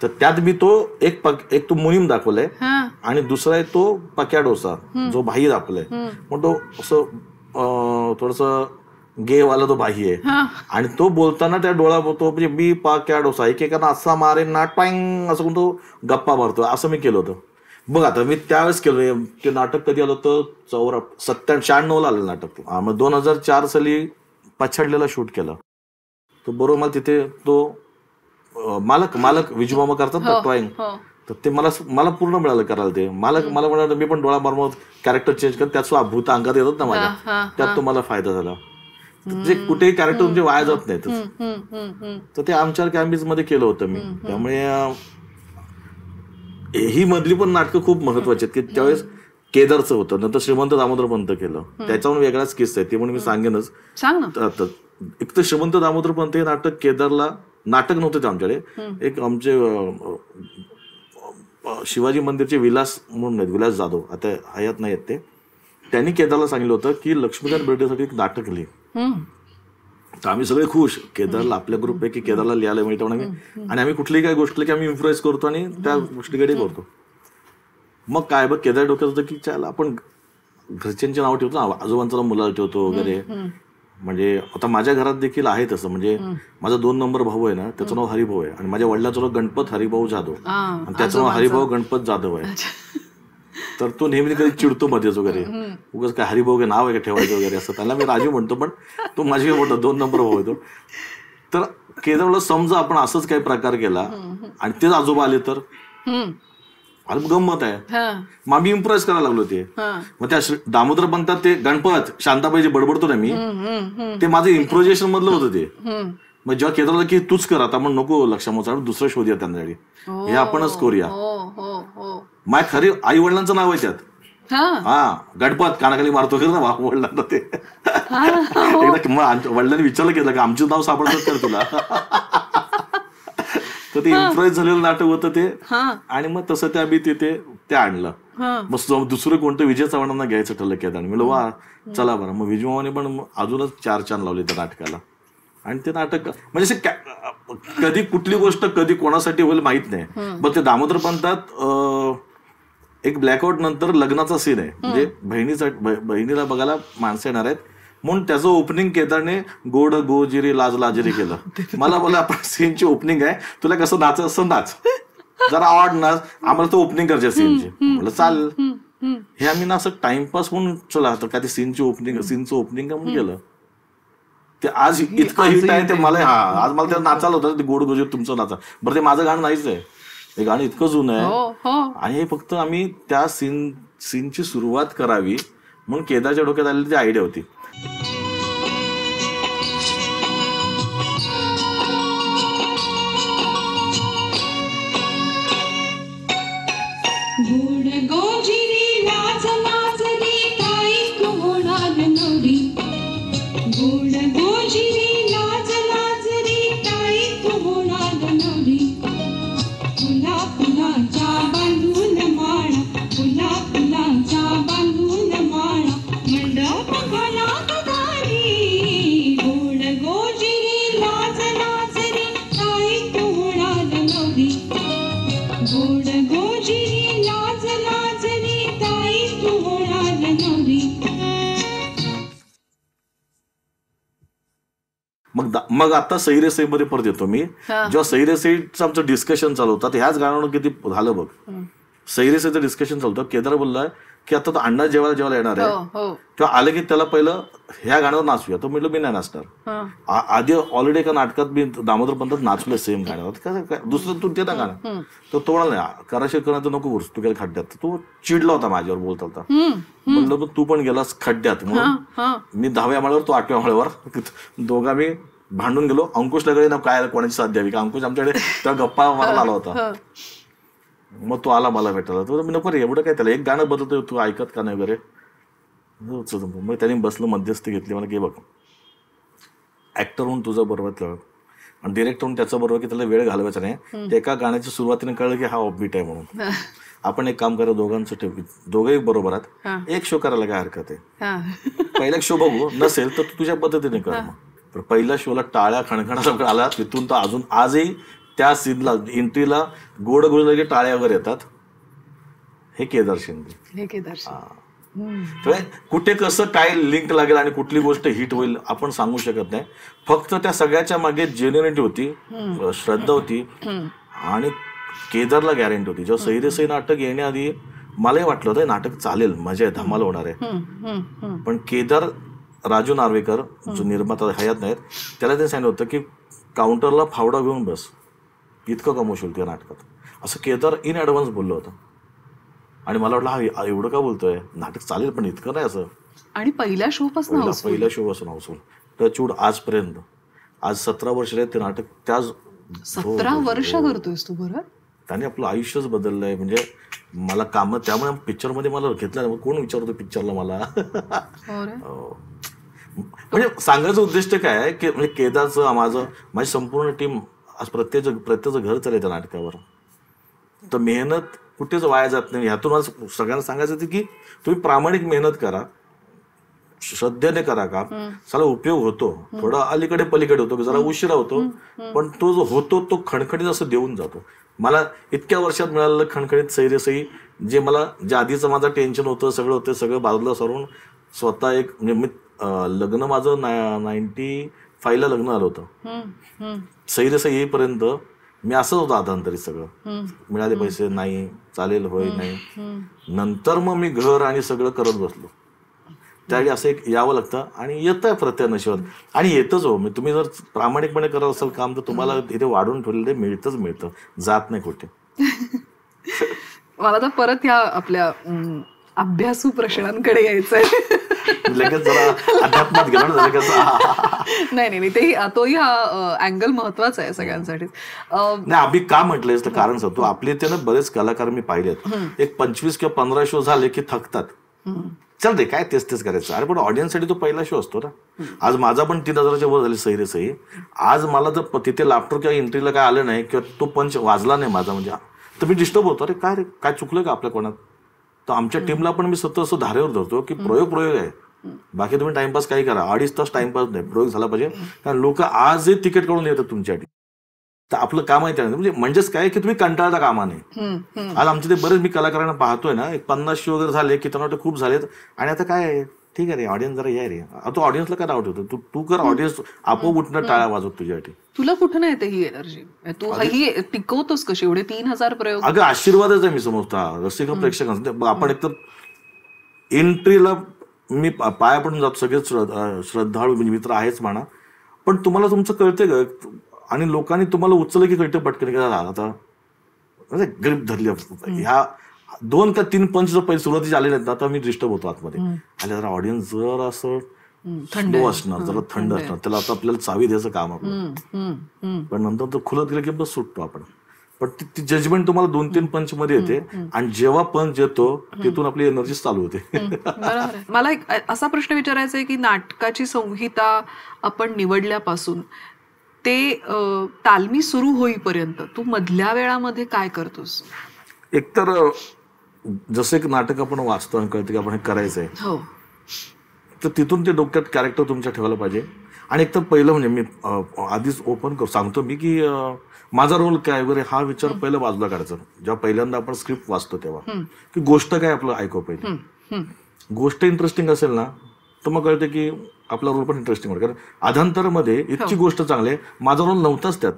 तर त्यात मी तो एक तो मुनीम दाखवलाय आणि दुसरा आहे तो पक्या डोसा जो भाई दाखवलाय. मग तो असं थोडस गेवाला तो भाई आहे आणि तो बोलताना त्या डोळा बोलतो म्हणजे मी क्या डोसा एकेकांना असा मारे ना टांग असं तो गप्पा मारतो. असं मी केलं होतं. बघ आता मी त्यावेळेस केलं ते नाटक. कधी आलं होतं 96ला आलं नाटक. मग 2004 साली पछाडलेला शूट केला. तो बरोबर मला तिथे तो मालक विजूमामा करतात ना ड्रॉइंग, तर ते मला पूर्ण मिळालं करायला. ते मला म्हणाल मी पण डोळा मारमत कॅरेक्टर चेंज कर, त्याच भूत अंगात येतात ना माझ्या, त्यात तो मला फायदा झाला. जे कुठेही कॅरेक्टर म्हणजे वाया जात नाही. तर ते आमच्या कॅम्बिज मध्ये केलं होतं मी. त्यामुळे ही मधली पण नाटकं खूप महत्वाची आहेत की त्यावेळेस केदारचं होतं, नंतर श्रीमंत दामोदर पंत केलं, त्याच्यावर वेगळाच किस्सा आहे ते म्हणून मी सांगेनच. एक तर श्रीमंत दामोदर पंत हे नाटक केदारला नाटक नव्हतं ते आमच्याकडे. एक आमचे शिवाजी मंदिरचे विलास म्हणून आहेत, विलास जाधव, आता हयात नाही आहेत ते, त्यांनी केदारला सांगितलं होतं की लक्ष्मीकांत बेर्डेसाठी एक नाटक लिहि. तर आम्ही सगळे खुश. केदारला आपल्या ग्रुपपैकी केदारला लिहायला मिळतं म्हणून, आणि आम्ही कुठलीही काही गोष्ट की आम्ही इम्प्रोवाइज करतो आणि त्या गोष्टीकडे करतो. मग काय बघ केदार डोक्यात होतं की चाल आपण घरच्यांचे नाव ठेवतो ना, आजोबांचं नाव मुलाला ठेवतो वगैरे. म्हणजे आता माझ्या घरात देखील आहे तसं. म्हणजे माझा 2 नंबर भाऊ आहे ना, त्याचं नाव हरिभाऊ आहे आणि माझ्या वडिलांचं नाव गणपत हरिभाऊ जाधव आणि त्याचं नाव हरिभाऊ गणपत जाधव आहे. तर तो नेहमी कधी चिडतो मध्येच वगैरे, उगाच काय हरिभाऊ हे नाव आहे का ठेवायचं वगैरे असं. त्याला मी राजू म्हणतो, पण तो माझी मोठा 2 नंबर भाऊ येतो. तर केदारला समजा आपण असंच काही प्रकार केला आणि तेच आजोबा आले तर अरे गंमत आहे. मग आम्ही इम्प्रेस करायला लागलो ते. मग त्या दामोदर पंथात ते गणपत शांताबाईजी बडबडतो ना मी, ते माझं इम्प्रोजेशन मधलं होतं ते. मग जेव्हा केदारला की तूच कर आता, मग नको लक्षात दुसरं शोधूया त्यांच्याकडे, हे आपणच करूया. माझ्या खरी आई वडिलांचं नाव आहे त्यात. हा गणपत कानाखाली मारतो ना वडिलांना ते. एकदा वडिलांनी विचारलं केलं की आमचं नाव सापडतात तर तुला. तर ते इम्प्रेस झालेलं नाटक होतं ते. आणि मग तसं ते आम्ही ते आणलं. मग दुसरं कोणतं विजय चव्हाणांना घ्यायचं ठरलं केदार. मी वा चला बरं. मग विजय मामाने पण अजूनच 4 चांद लावले त्या नाटकाला. आणि ते नाटक म्हणजे कधी कुठली गोष्ट कधी कोणासाठी होईल माहित नाही. मग ते दामोदर पंथात एक ब्लॅकआउट नंतर लग्नाचा सीन आहे, म्हणजे बहिणीला बघायला माणसं येणार आहेत म्हणून त्याचं ओपनिंग केदारने गोड गोजिरी लाज लाजरी केलं. मला बोला आपण सीनची ओपनिंग आहे, तुला कसं नाच असं नाच, जरा ऑड नाच, आम्हाला तो ओपनिंग करायची सीनची. म्हटलं चाल. हे आम्ही ना असं टाइमपास म्हणून चला तर काय ते सीनचं ओपनिंग म्हणून केलं. ते आज इतकं हिट आहे ते मला. आज मला त्याला नाचायला होतं, ते गोड गोजिरी तुमचं नाचा. बरं ते माझं गाणं नाहीच आहे, हे गाणं इतकं जुनं आहे. आणि हे फक्त आम्ही त्या सीनची सुरुवात करावी म्हणून केदारच्या डोक्यात आलेली ती आयडिया होती. मग आता सैरे सई मध्ये परत येतो मी. जेव्हा सैरे सईचं आमचं डिस्कशन चालू होतं, ह्याच गाण्यावर किती झालं बघ. सैरे सईचं डिस्कशन चालू होतं. केदार बोलला की आता तो अण्णा जेवायला येणार आहे, तेव्हा आलं की त्याला पहिलं ह्या गाण्यावर नाचूया. तो म्हटलं मी नाही नाचणार. आधी ऑलरेडी एका नाटकात मी दामोदर पंथात नाचलोय सेम गाण्यावर, दुसरं तू ते ना गाणं. तर तो म्हणाला नाही कराशे करणार नको बोलस, तू गेला खड्ड्यात. तो चिडला होता माझ्यावर बोलता होता. म्हणलं तू पण गेलास खड्ड्यात म्हणून. मी 10व्या माळ्यावर, तो 8व्या माळ्यावर, दोघा मी भांडून गेलो. अंकुश लगडे ना काय कोणाची साथ द्यावी का, अंकुश आमच्याकडे तेव्हा गप्पा मारायला आला होता. मग तो आला मला भेटायला. तो मी नको रे एवढं काय, त्याला एक गाणं बदलतोय तू ऐकत का नाही वगैरे. मग त्याने बसलं, मध्यस्थी घेतली. मला की बघ ऍक्टर म्हणून तुझं बरोबर आणि डिरेक्टर म्हणून त्याचं बरोबर की त्याला वेळ घालवायचा नाही. ते एका गाण्याच्या सुरुवातीने कळलं की हा ऑफबीट आहे म्हणून. आपण एक काम करा, दोघांचं ठेव, दोघंही बरोबर आहेत, एक शो करायला काय हरकत आहे. पहिला शो बघू, नसेल तर तू तुझ्या पद्धतीने कर. मग पहिल्या शोला टाळ्या खणखणा आला. तिथून तर अजून आजही त्या सीनला एंट्रीला गोड गोड टाळ्या वगैरे येतात. हे केदार शिंदे. कुठे कसं काय लिंक लागेल आणि कुठली गोष्ट हिट होईल आपण सांगू शकत नाही. फक्त त्या सगळ्याच्या मागे जेन्युनिटी होती, श्रद्धा होती आणि केदारला गॅरंटी होती. जेव्हा सैरे सई नाटक येण्याआधी मलाही वाटलं होतं नाटक चालेल, मजा आहे, धमाल होणार आहे. पण केदार राजू नार्वेकर जो निर्माता हयात नाहीत, त्याला त्यांनी सांगितलं होतं की काउंटरला फावडा घेऊन बस, इतकं कमवशील त्या नाटकात, असं केदार इन ॲडव्हान्स बोललं होतं. आणि मला वाटलं हा एवढं का बोलतोय, नाटक चालेल पण इतकं नाही असं. आणि पहिल्या शो पासून हाऊसफुल टचवूड आजपर्यंत. आज 17 वर्ष आहेत ते नाटक. त्या 17 वर्ष करतोयस तू. बरं, त्याने आपलं आयुष्यच बदललंय. म्हणजे मला कामं, त्यामुळे पिक्चरमध्ये मला घेतलं. कोण विचारतो पिक्चरला मला. म्हणजे सांगायचं उद्दिष्ट काय आहे की म्हणजे केदारचं, माझी संपूर्ण टीम आज प्रत्येकाचं घर चालेल त्या नाटकावर. तर मेहनत कुठेच वाया जात नाही. ह्यातून मला सगळ्यांना सांगायचं होतं की तुम्ही प्रामाणिक मेहनत करा, श्रद्धेने करा काम, चला उपयोग होतो. थोडा अलीकडे पलीकडे होतो, जरा उशिरा होतो, पण तो जो होतो तो खणखणीत असं देऊन जातो. मला इतक्या वर्षात मिळालेलं खणखणीत सैरे सई, जे मला जे आधीचं माझं टेन्शन होतं सगळं होतं, सगळं बाजूला सरून स्वतः एक म्हणजे लग्न माझं 95ला लग्न आलं होतं. सैरे सई येईपर्यंत मी असंच होतं आधांतरी सगळं. मिळाले पैसे नाही, चालेल, होय नाही. नंतर मग मी घर आणि सगळं करत बसलो. त्यावेळी असं एक यावं लागतं आणि येतंय प्रत्येक नशिबात आणि येतच हो. तुम्ही जर प्रामाणिकपणे करत असाल काम तर तुम्हाला इथे वाढून ठेवलेलं मिळतं, जात नाही कुठे. मला तर परत ह्या आपल्या अभ्यासू प्रश्नांकडे यायचंय. लगेच जरा अध्यात्मात गेलो ना लगेच. नाही तोही हा अँगल महत्वाचा आहे सगळ्यांसाठी. नाही आम्ही का म्हटलंय तर कारण सांगतो. आपले इथे ना बरेच कलाकार मी पाहिलेत, एक 25 किंवा 15 शो झाले की थकतात. चल रे काय तेच करायचं. अरे पण ऑडियन्ससाठी तो पहिला शो असतो ना. आज माझा पण 3,000च्या वर झाली सही रे सही. आज मला जर तिथे लाफ्टर किंवा एंट्रीला काय आलं नाही किंवा तो पंच वाजला नाही माझा म्हणजे तर मी डिस्टर्ब होतो. अरे काय रे काय चुकलं का आपल्या कोणात. तर आमच्या टीमला पण मी सतत असं धारेवर धरतो की प्रयोग आहे. बाकी तुम्ही टाइमपास काही करा, 2.5 तास टाइमपास नाही, प्रयोग झाला पाहिजे. कारण लोक आजही तिकीट काढून येतात तुमच्यासाठी. तर आपलं काम आहे त्यानंतर म्हणजेच काय की तुम्ही कंटाळता कामा नाही. आज आमचे ते बरेच मी कलाकारांना पाहतोय ना, एक 50 शो वगैरे झाले की त्यांना खूप झालेत आणि आता काय ठीक आहे रे ऑडियन्स जरा या रे. तो ऑडियन्सला काय डाऊट होतं, तू कर ऑडियन्स आपोआप उठणं टाळ्या वाजवत तुझ्यासाठी. तुला कुठं नाही येते ही एनर्जी, तू ही टिकवतोस कशी एवढे 3,000 प्रयोग. अगं आशीर्वादच आहे मी समजता रसिक प्रेक्षकांचा. आपण एकतर एंट्रीला मी पाया पडून जातो, सगळेच श्रद्धाळू मित्र आहेच म्हणा, पण तुम्हाला तुमचं कळते का आणि लोकांनी तुम्हाला उचललं की कळतं पटकन की आता ग्रीप धरली. ह्या 2 का 3 पंच जर पहिले सुरुवातीचे आले नाहीत आता मी डिस्टर्ब होतो आतमध्ये. आणि जरा ऑडियन्स जर असं स्लो असणार, जरा थंड असणार, त्याला आता आपल्याला चावी द्यायचं काम आपलं. पण नंतर तो खुलत गेलं की बस सुटतो आपण. पण ती जजमेंट तुम्हाला 2-3 पंच मध्ये येते आणि जेव्हा पंच येतो तिथून आपली एनर्जी चालू होते. मला एक असा प्रश्न विचारायचा आहे की नाटकाची संहिता आपण निवडल्यापासून ते तालमी सुरू होईपर्यंत तू मधल्या वेळामध्ये काय करतोस? एकतर जसं एक नाटक आपण वाचतो आणि कळतं की आपण हे करायचंय, तर तिथून ते डोक्यात कॅरेक्टर तुमच्या ठेवायला पाहिजे. आणि एकतर पहिलं म्हणजे मी आधीच ओपन सांगतो मी की माझा रोल काय वगैरे हा विचार पहिला बाजूला काढायचा. जेव्हा पहिल्यांदा आपण स्क्रिप्ट वाचतो तेव्हा की गोष्ट काय आपलं ऐकू पाहिजे. गोष्ट इंटरेस्टिंग असेल ना तर मग कळतं की आपला रोल पण इंटरेस्टिंग होईल. कारण अधांतरमध्ये इतकी गोष्ट चांगली आहे, माझा रोल नव्हताच त्यात.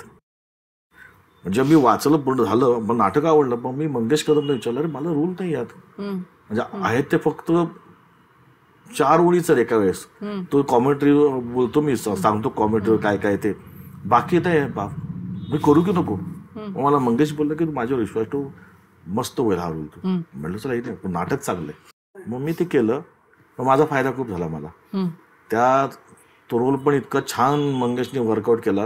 म्हणजे मी वाचलं पूर्ण झालं, पण नाटक आवडलं, पण मी मंगेश कदमला विचारलं अरे मला रोल नाही यात. म्हणजे आहेत ते फक्त 4 ओळीच एका वेळेस. तो कॉमेंट्री बोलतो, मी सांगतो कॉमेंट्री काय काय ते, बाकी ते बाप मी करू की नको. मला मंगेश बोललं की माझ्यावर विश्वास ठेव, मस्त होईल हा रोल. तू म्हटलं चला नाही नाटक चांगलंय. मग मी ते केलं, मग माझा फायदा खूप झाला मला. त्या तो रोल पण इतका छान मंगेशने वर्कआउट केला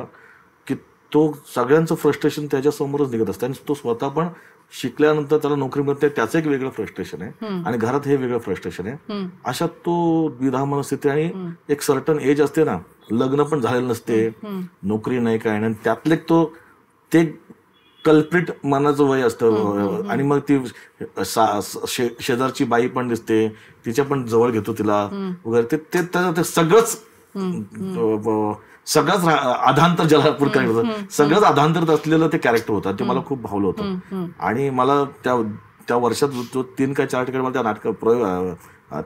की तो सगळ्यांचं फ्रस्ट्रेशन त्याच्यासमोरच निघत असतं. आणि तो स्वतः पण शिकल्यानंतर त्याला नोकरी मिळते त्याचं एक वेगळं फ्रस्ट्रेशन आहे आणि घरात हे वेगळं फ्रस्ट्रेशन आहे. अशात तो द्विधा मनस्थिती आणि एक सर्टन एज असते ना, लग्न पण झालेलं नसते, नोकरी नाही काय नाही, त्यातले ते कल्प्रिट मनाचं वय असतं. आणि मग ती शेजारची बाई पण दिसते, तिच्या पण जवळ घेतो तिला वगैरे, ते सगळंच अधांतर ज्याला सगळंच अधांतरित असलेलं ते कॅरेक्टर होतं. ते मला खूप भावलं होतं. आणि मला त्या वर्षात जो 3 का 4 ठिकाणी मला त्या नाटक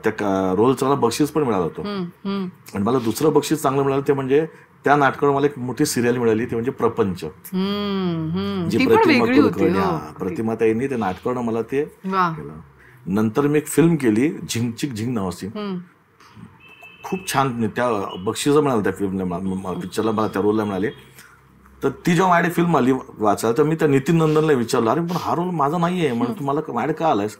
त्या रोलचं मला बक्षीस पण मिळालं होतं. आणि मला दुसरं बक्षीस चांगलं मिळालं ते म्हणजे त्या नाटकावर मला एक मोठी सिरियल मिळाली, ती म्हणजे प्रपंच, जी प्रतिमा ताईंनी ते नाटकावर मला ते केलं. नंतर मी एक फिल्म केली झिंगचिक झिंग नावाची, खूप छान. त्या बक्षीस मिळालं त्या फिल्मला, पिक्चरला मला त्या रोलला मिळाले. तर ती जेव्हा माझ्याकडे फिल्म आली वाचायला तर मी त्या नितीन नंदनला विचारलं अरे पण हा रोल माझा नाहीये म्हणून तुम्हाला माझ्याकडे का आलायस.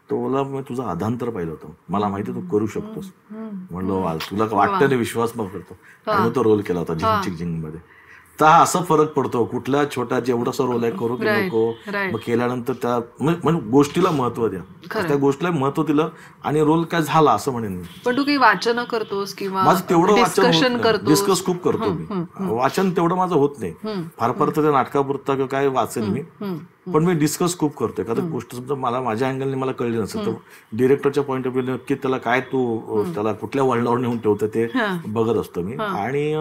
तो बोला मी तुझं अधांतर पाहिलं होतं, मला माहिती तू करू शकतोस. म्हणलं तुला वाटतं नाही विश्वास मग करतो. आणि तो रोल केला होता झिंगचिक झिंग मध्ये. तर हा असा फरक पडतो कुठल्या छोटा जेवढासा रोल आहे करू की नको. मग केल्यानंतर त्या म्हणजे गोष्टीला महत्व द्या, त्या गोष्टीला महत्व दिलं आणि रोल काय झाला असं म्हणेन मी. पण तू काही वाचन करतोस किंवा माझं तेवढं डिस्कस खूप करतो मी. वाचन तेवढं माझं होत नाही, फार फार तर त्या नाटकापुरता किंवा काय वाचेन मी, पण मी डिस्कस खूप करतोय. कारण गोष्ट समजा मला माझ्या अँगलने मला कळली नसेल तर डिरेक्टरच्या पॉईंट ऑफ व्ह्यू नक्की त्याला काय तू त्याला कुठल्या वळणावर नेऊन ठेवतं ते बघत असतो मी. आणि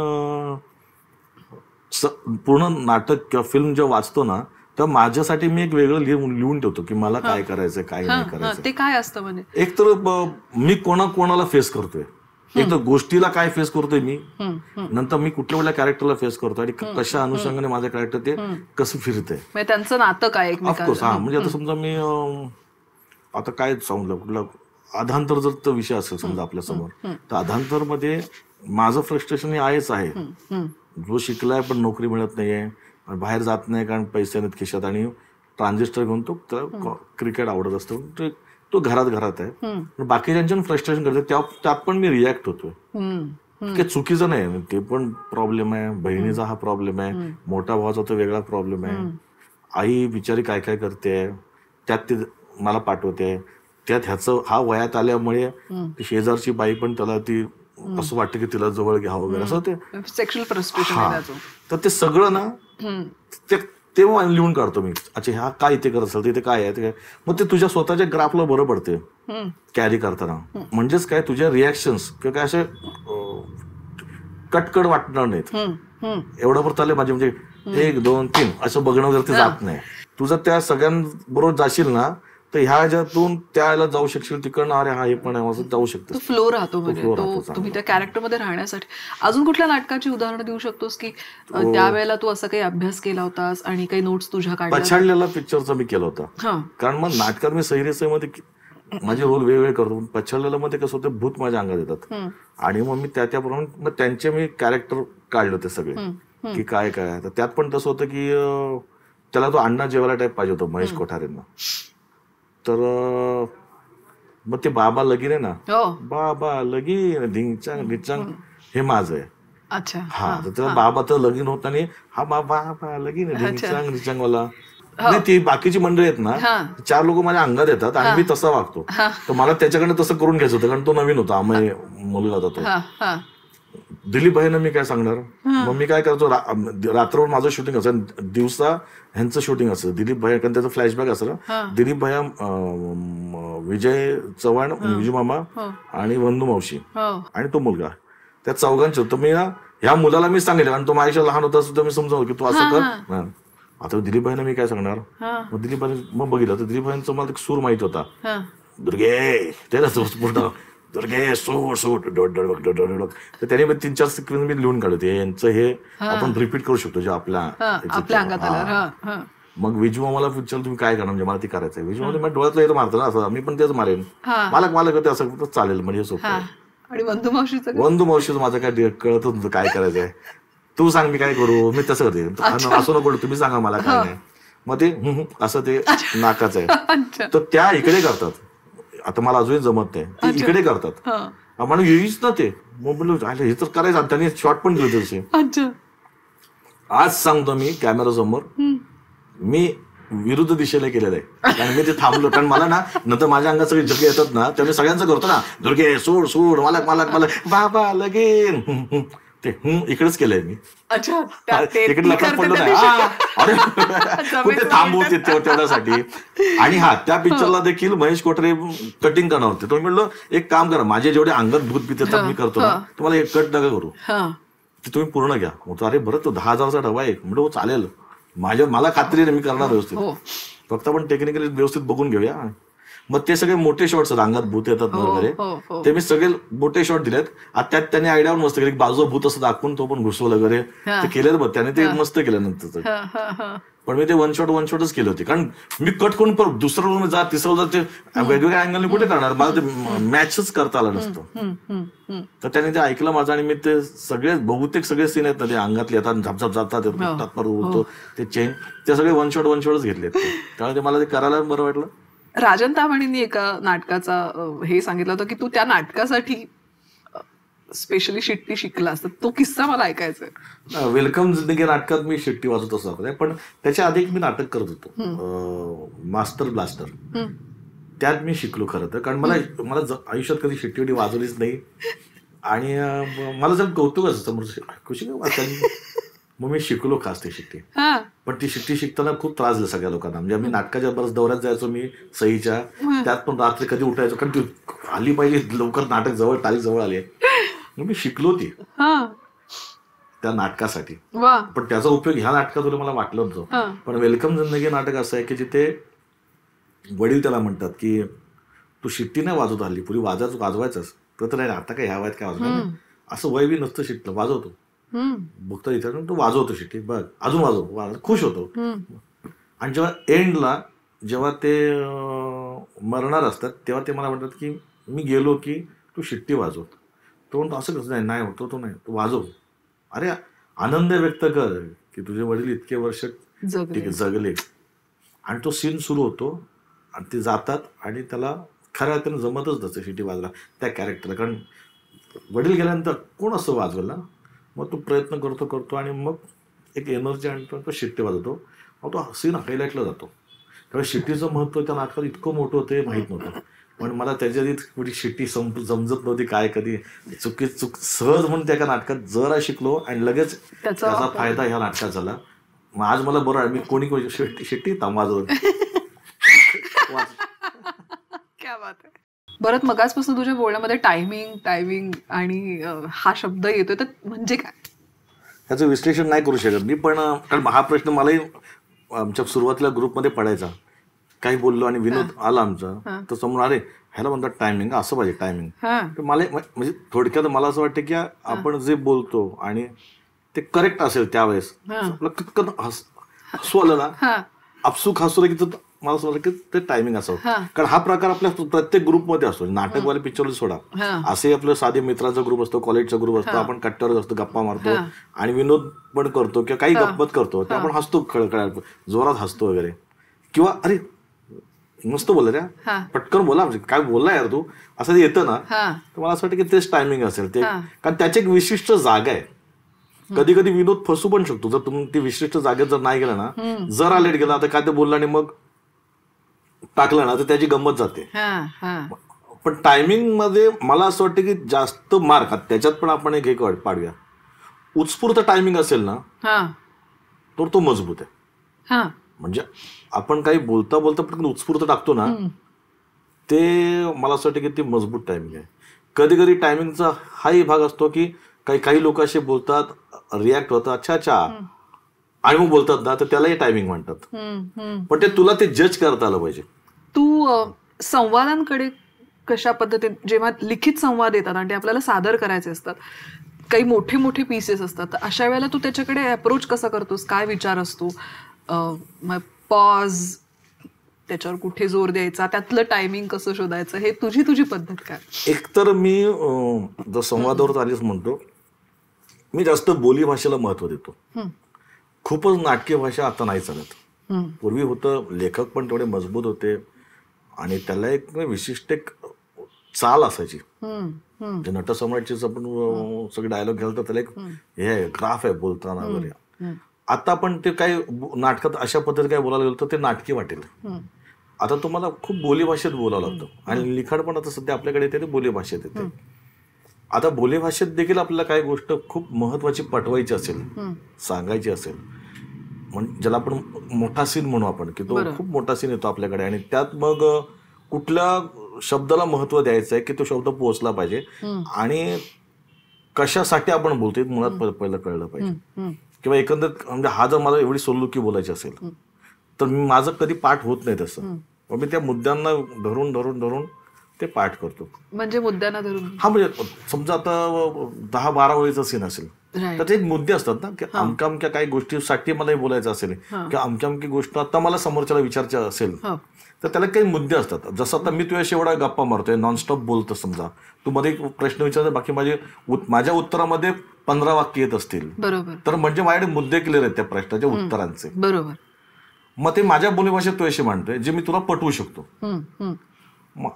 पूर्ण नाटक किंवा फिल्म जेव्हा वाचतो ना तेव्हा माझ्यासाठी मी एक वेगळं लिहून ठेवतो की मला काय करायचंय काय नाही करायचं. ते काय असतं म्हणजे एक तर मी कोणाला फेस करतोय, एक तर गोष्टीला काय फेस करतोय मी, नंतर मी कुठल्या कुठल्या कॅरेक्टरला फेस करतो आणि कशा अनुषंगाने माझं कॅरेक्टर ते कसं फिरतंय. म्हणजे त्यांचं नातं काय ऑफकोर्स. हा म्हणजे आता समजा मी आता काय सांगलं कुठला अधांतर जर तो विषय असेल समजा आपल्या समोर, तर अधांतर मध्ये माझं फ्रस्ट्रेशन हे आहेच आहे. जो शिकलाय पण नोकरी मिळत नाहीये, बाहेर जात नाही कारण पैसे नाहीत खिशात, आणि ट्रान्झिस्टर घेऊन तो त्याला क्रिकेट आवडत असतो, तो घरात आहे. बाकीच्यांच्या फ्रस्ट्रेशन करते त्यात पण मी रिॲक्ट होतोय. काही चुकीचं नाही, ते पण प्रॉब्लेम आहे. बहिणीचा हा प्रॉब्लेम आहे, मोठा भावाचा तो वेगळा प्रॉब्लेम आहे. आई बिचारी काय काय करते, त्यात ते मला पाठवते, त्यात ह्याचं हा वयात आल्यामुळे शेजारची बाई पण त्याला ती असं वाटतं की तिला जवळ घ्यावं वगैरे असं ते सेक्शुअल फ्रस्ट्रेशन. तर ते सगळं ना ते लिहून काढतो मी. अच्छा ह्या काय इथे करत असेल, तिथे काय आहे ते काय, मग ते तुझ्या स्वतःच्या ग्राफला बरं पडते कॅरी करताना. म्हणजेच काय तुझ्या रिॲक्शन्स किंवा काय असे कटकट वाटणार नाहीत. एवढं पण चालेल माझे, म्हणजे 1 2 3 असं बघणं वगैरे ते जात नाही. तुझं त्या सगळ्यांबरोबर जाशील ना तर ह्या ह्याच्यातून त्याला जाऊ शकशील, तिकडनं अरे हा हे पण आहे असं जाऊ शकतो. फ्लो राहतो म्हणजे तुम्ही त्या कॅरेक्टरमध्ये राहण्यासाठी. अजून कुठल्या नाटकाची उदाहरणं देऊ शकतोस की त्यावेळेला तू असं काही अभ्यास केला होतास आणि काही नोट्स तुझ्या काढल्या? पछाडलेला पिक्चरचा मी केला होता, कारण मग नाटकात मी सहिरेसमध्ये माझे रोल वेगवेगळे करतो. पछाडलेला मध्ये कसं होतं, भूत माझ्या अंगात येतात आणि मग मी त्याप्रमाणे मग त्यांचे मी कॅरेक्टर काढले होते सगळे की काय काय. तर त्यात पण तसं होतं की त्याला तो अण्णा जेवायला टाईप पाहिजे होता महेश कोठारेंना. तर मग ते बाबा लगीन आहे ना, बाबा लगीन ढिंचांग ढिंचांग हे माझं आहे. अच्छा. हा तर त्याला बाबा तर लगीन होत नाही, हा बाबा लगीन ढिंचांग ढिंचांग वाला. नाही ती बाकीची मंडळी आहेत ना, 4 लोक माझ्या अंगात येतात आणि मी तसा वागतो. तर मला त्याच्याकडे तसं करून घ्यायचं होतं, कारण तो नवीन होता, अमय मुलगा होता तो. दिलीप भाईनं मी काय सांगणार, मग मी काय करतो, रात्रभर माझं शूटिंग असं, दिवसा ह्यांचं शूटिंग असतं. दिलीप भाई, कारण त्याचं फ्लॅशबॅक असतं ना, दिलीप भाई, विजय चव्हाण, विजू मामा आणि वंदू मावशी आणि तो मुलगा, त्या चौघांचं. तर मी ह्या मुलाला मी सांगितलं, कारण तो माझ्या लहान होता सुद्धा, मी समजावं की तू असं कर. आता दिलीप भाईनं मी काय सांगणार, मग दिलीप भाई मग बघितलं तर दिलीप भाईंचा मला एक सूर माहित होता, दुर्गे त्याला पूर्ण दुर्गे सूट सूट डोट डोट डोट डोट. तर त्याने 3-4 सिक्वेन्स मी लिहून काढले, यांचं हे आपण रिपीट करू शकतो जे आपल्या अंगात आलं. मग विजू मामाला विचारलं तुम्ही काय करणार, म्हणजे मला ती करायचंय. विजू मामा मला डोळ्यातलं येतं मारतं ना, असं मी पण तेच मारेन, मला करते असं चालेल म्हणजे सोपं. आणि वंदू मावशीचं माझं काय कळत होतं काय करायचंय, तू सांग मी काय करू, मी तसं करते, असं नको तुम्ही सांगा मला काय नाही. मग ते असं ते नाकाचं आहे. तर त्या इकडे करतात, आता मला अजूनही जमत नाही, ते इकडे करतात. म्हणून येईच ना ते, मग म्हणलं हे तर करायचं. त्यांनी शॉर्ट पण दिले तसे. आज सांगतो मी कॅमेरा समोर, मी विरुद्ध दिशेला केलेलं आहे, कारण मी ते थांबलो. कारण मला ना नंतर माझ्या अंगात सगळे झटके येतात ना, त्यामुळे सगळ्यांचं करतो ना, दुर्गे सोड सोड, मला मला मला बाबा लगेन, ते इकडेच केलंय मी. इकडे लक्षात पडलं नाही, अरे कुठे थांबवते तेवढ्यासाठी. आणि त्या पिक्चरला देखील महेश कोठारे कटिंग करणार होते. तो म्हणलं एक काम करा, माझे जेवढे अंगात भूत भीत येतात मी करतो ना, तुम्हाला एक कट नका करू, ते तुम्ही पूर्ण घ्या. म्हणतो अरे बरं, तो 10,000चा डबा आहे. म्हणतो हो चालेल, मला खात्री आहे मी करणार व्यवस्थित, फक्त आपण टेक्निकली व्यवस्थित बघून घेऊया. मग ते सगळे मोठे शॉट्स अंगात भूत येतात वगैरे, ते मी सगळे मोठे शॉट दिलेत. त्यात त्याने आयडियावर मस्त केलं, बाजूला भूत असं दाखवून तो पण घुसवलं वगैरे, ते केलेलं बघ त्याने, ते मस्त केलं नंतर. पण मी ते वन शॉटच केले होते, कारण मी कट करून परत दुसरं रूम जा, तिसरं जा, ते वेगवेगळ्या अँगलने कुठे करणार, मला ते मॅचच करता आलं नसतं. तर त्याने ते ऐकलं माझं, आणि मी ते सगळे बहुतेक सगळे सीन आहेत ना, ते अंगातले येतात, झापझाप जातात, होतो ते चेन, ते सगळे वन शॉटच घेतले. त्यामुळे ते मला ते करायला बरं वाटलं. राजन ताम्हाणींनी एका नाटकाचा हे सांगितलं होतं की तू त्या नाटकासाठी स्पेशली शिट्टी शिकलास, तर तो किस्सा मला ऐकायचा आहे. वेलकम जिंदगी नाटकात मी शिट्टी वाजवत असतो, पण त्याच्या आधी मी नाटक करत होतो, मास्टर ब्लास्टर. त्यात मी शिकलो खरं तर, कारण मला आयुष्यात कधी शिट्टी वाजवलीच नाही, आणि मला जर कौतुक असतं खुशी काय वाचायला, मग मी शिकलो खास ती शिट्टी. पण ती शिट्टी शिकताना खूप त्रास दिला सगळ्या लोकांना. म्हणजे मी नाटकाच्या बरंच दौऱ्यात जायचो मी सईच्या, त्यात पण रात्री कधी उठायचो, कारण ती आली पाहिजे लवकर, नाटक जवळ, तारीख जवळ आली आहे. मी शिकलो ती त्या नाटकासाठी, पण त्याचा उपयोग ह्या नाटकात मला वाटलं होतं. पण वेलकम जिंदगी नाटक असं आहे की जिथे वडील त्याला म्हणतात की तू शिट्टी नाही वाजवत, हल्ली पूर्वी वाजवायचंच, तर नाही आता काय ह्या वयात काय वाजवणार, असं वय बी नसतं शिट्टी वाजवतो. बघता इथे तो वाजवतो शिट्टी, बघ अजून वाजव, खुश होतो. आणि जेव्हा एंडला जेव्हा ते मरणार असतात तेव्हा ते मला म्हणतात की मी गेलो की तू शिट्टी वाजव. तो म्हणतो असं कसं नाही होतो, तो नाही, तू वाजव. अरे आनंद व्यक्त कर की तुझे वडील इतके वर्ष जगले. आणि तो सीन सुरू होतो आणि ते जातात आणि त्याला खऱ्या अर्थानं जमतच नसतं शिट्टी वाजला त्या कॅरेक्टरला, कारण वडील गेल्यानंतर कोण असं वाजवेल ना. मग तो प्रयत्न करतो आणि मग एक एनर्जी आणतो, तो शिट्टी वाजवतो. मग तो सीन हायलाईटला जातो. त्यामुळे शिट्टीचं महत्त्व त्या नाटकात इतकं मोठं होतं हे माहीत नव्हतं. पण मला त्याच्या आधी थोडी शिट्टी समजत नव्हती काय, कधी सहज म्हणून त्या नाटकात जरा शिकलो आणि लगेच त्याचा फायदा ह्या नाटकात झाला. मग आज मला बरं आहे, मी कोणी शिट्टी वाजवत. बरं, मगाचपासून तुझ्या बोलण्यामध्ये टायमिंग आणि हा शब्द येतोय, तर म्हणजे काय ह्याचं विश्लेषण नाही करू शकत मी. पण कारण हा प्रश्न मलाही आमच्या सुरुवातीला ग्रुपमध्ये पडायचा. काही बोललो आणि विनोद आला आमचा, तर समोर अरे ह्याला म्हणतात टायमिंग, असं पाहिजे टायमिंग. तर मला म्हणजे थोडक्यात मला असं वाटतं की आपण जे बोलतो आणि ते करेक्ट असेल त्यावेळेस आपलं कितकं हसू आलं ना, आपसूक हसू की मला असं वाटतं की ते टायमिंग असावं. कारण हा प्रकार आपल्या प्रत्येक ग्रुपमध्ये असतो, नाटकवाले पिक्चर सोडा, असे आपलं साधे मित्राचा ग्रुप असतो, कॉलेजचा ग्रुप असतो, आपण कट्ट्यावर असतो, गप्पा मारतो आणि विनोद पण करतो किंवा काही गप्पत करतो, ते आपण हसतो, खळखळ जोरात हसतो वगैरे. किंवा अरे मस्त बोलला रे, पटकन बोला, म्हणजे काय बोलला यार तू, असं येतं ना. तर मला असं वाटतं की तेच टायमिंग असेल ते, कारण त्याची एक विशिष्ट जागा आहे. कधी कधी विनोद फसू पण शकतो जर तुम्ही ती विशिष्ट जागेत जर नाही गेला ना, जरा लेट गेला, आता काय ते बोलला आणि मग टाकलं ना, तर त्याची गंमत जाते. पण टायमिंग मध्ये मला असं वाटतं की जास्त मार्क त्याच्यात पण आपण एक हे पाडूया, उत्स्फूर्त टायमिंग असेल ना तर तो मजबूत आहे. म्हणजे आपण काही बोलता बोलता पण उत्स्फूर्त टाकतो ना, ते मला असं वाटतं की ते मजबूत टायमिंग आहे. कधी कधी टायमिंगचा हाही भाग असतो की काही लोक असे बोलतात, रिॲक्ट होतात, अच्छा आणि मग बोलतात ना, तर त्यालाही टायमिंग म्हणतात. पण ते तुला ते जज करता आलं पाहिजे. तू संवादांकडे कशा पद्धतीने, जेव्हा लिखित संवाद येतात आणि ते आपल्याला सादर करायचे असतात, काही मोठे मोठे पीसेस असतात, तर अशा वेळेला तू त्याच्याकडे अप्रोच कसा करतोस, काय विचार असतो, पॉज, त्याच्यावर कुठे जोर द्यायचा, त्यातलं टायमिंग कसं शोधायचं, हे तुझी पद्धत काय? एकतर मी जर संवादावर आलीच म्हणतो, मी जास्त बोली भाषेला महत्व देतो. खूपच नाटकीय भाषा आता नाही चालत. पूर्वी होतं, लेखक पण तेवढे मजबूत होते आणि त्याला एक विशिष्ट एक चाल असायची. जे नटसम्राटचे आपण सगळे डायलॉग घ्याल तर त्याला एक हे आहे, ग्राफ आहे बोलताना वगैरे. आता पण ते काही नाटकात अशा पद्धतीने काय बोलायला गेलं तर ते नाटकी वाटेल. आता तुम्हाला खूप बोलीभाषेत बोलावं लागतं आणि लिखाण पण आता सध्या आपल्याकडे येते ते बोलीभाषेत येते. आता बोलीभाषेत देखील आपल्याला काही गोष्ट खूप महत्वाची पटवायची असेल, सांगायची असेल, म्हणजे ज्याला आपण मोठा सीन म्हणू आपण, की तो खूप मोठा सीन येतो आपल्याकडे आणि त्यात मग कुठल्या शब्दाला महत्व द्यायचं आहे की तो शब्द पोहोचला पाहिजे आणि कशासाठी आपण बोलतोय मुळात पहिलं कळलं पाहिजे. किंवा एकंदरीत म्हणजे हा जर मला एवढी सोलुकी बोलायची असेल तर माझं कधी पाठ होत नाही तसं, मी त्या मुद्द्यांना धरून धरून धरून ते पाठ करतो. म्हणजे मुद्द्यांना धरून, हा म्हणजे समजा आता 10-12 वेळेचा सीन असेल तर ते मुद्दे असतात ना, की अमक्या काही गोष्टीसाठी मला बोलायचं असेल किंवा अमकी गोष्ट आता मला समोरच्याला विचारायची असेल तर त्याला काही मुद्दे असतात. जसं आता मी तुझ्याशी एवढा गप्पा मारतोय, नॉनस्टॉप बोलतो, समजा तू मध्ये एक प्रश्न विचारतो, बाकी माझ्या उत्तरामध्ये 15 वाक्य येत असतील, तर म्हणजे माझ्याकडे मुद्दे क्लिअर आहेत त्या प्रश्नाच्या उत्तरांचे. बरोबर. मग ते माझ्या बोलीभाषेत तुझ्याशी मांडतोय जे मी तुला पटवू शकतो.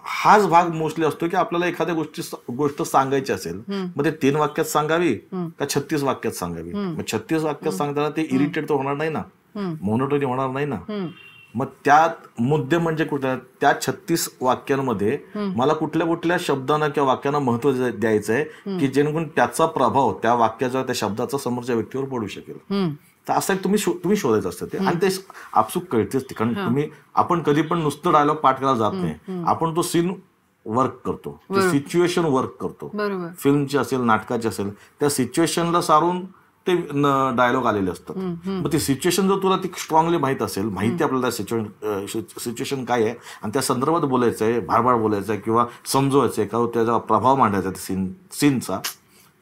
हाच भाग मोस्टली असतो की आपल्याला एखाद्या गोष्ट सांगायची असेल, मग ते 3 वाक्यात सांगावी का 36 वाक्यात सांगावी. मग 36 वाक्यात सांगताना ते इरिटेट तर होणार नाही ना, मोनोटोनी होणार नाही ना. मग त्यात मुद्दे म्हणजे कुठल्या, त्या 36 वाक्यांमध्ये मला कुठल्या कुठल्या शब्दांना किंवा वाक्यांना महत्व द्यायचं आहे की जेणेकरून त्याचा प्रभाव त्या वाक्याचा, त्या शब्दाचा समोरच्या व्यक्तीवर पडू शकेल. तर असं तुम्ही शोधायचं असतं ते, आणि ते आपसूक कळतेच ते. कारण आपण कधी पण नुसतं डायलॉग पाठ करायला जात नाही, आपण तो सीन वर्क करतो, सिच्युएशन वर्क करतो. फिल्मची असेल, नाटकाची असेल, त्या सिच्युएशनला सारून ते डायलॉग आलेले असतात. मग ती सिच्युएशन जर तुला ती स्ट्रॉंगली माहित असेल, माहिती आपल्याला सिच्युएशन काय आहे आणि त्या संदर्भात बोलायचं आहे, भारभार बोलायचं आहे किंवा समजवायचं आहे का त्याचा प्रभाव मांडायचा सीनचा,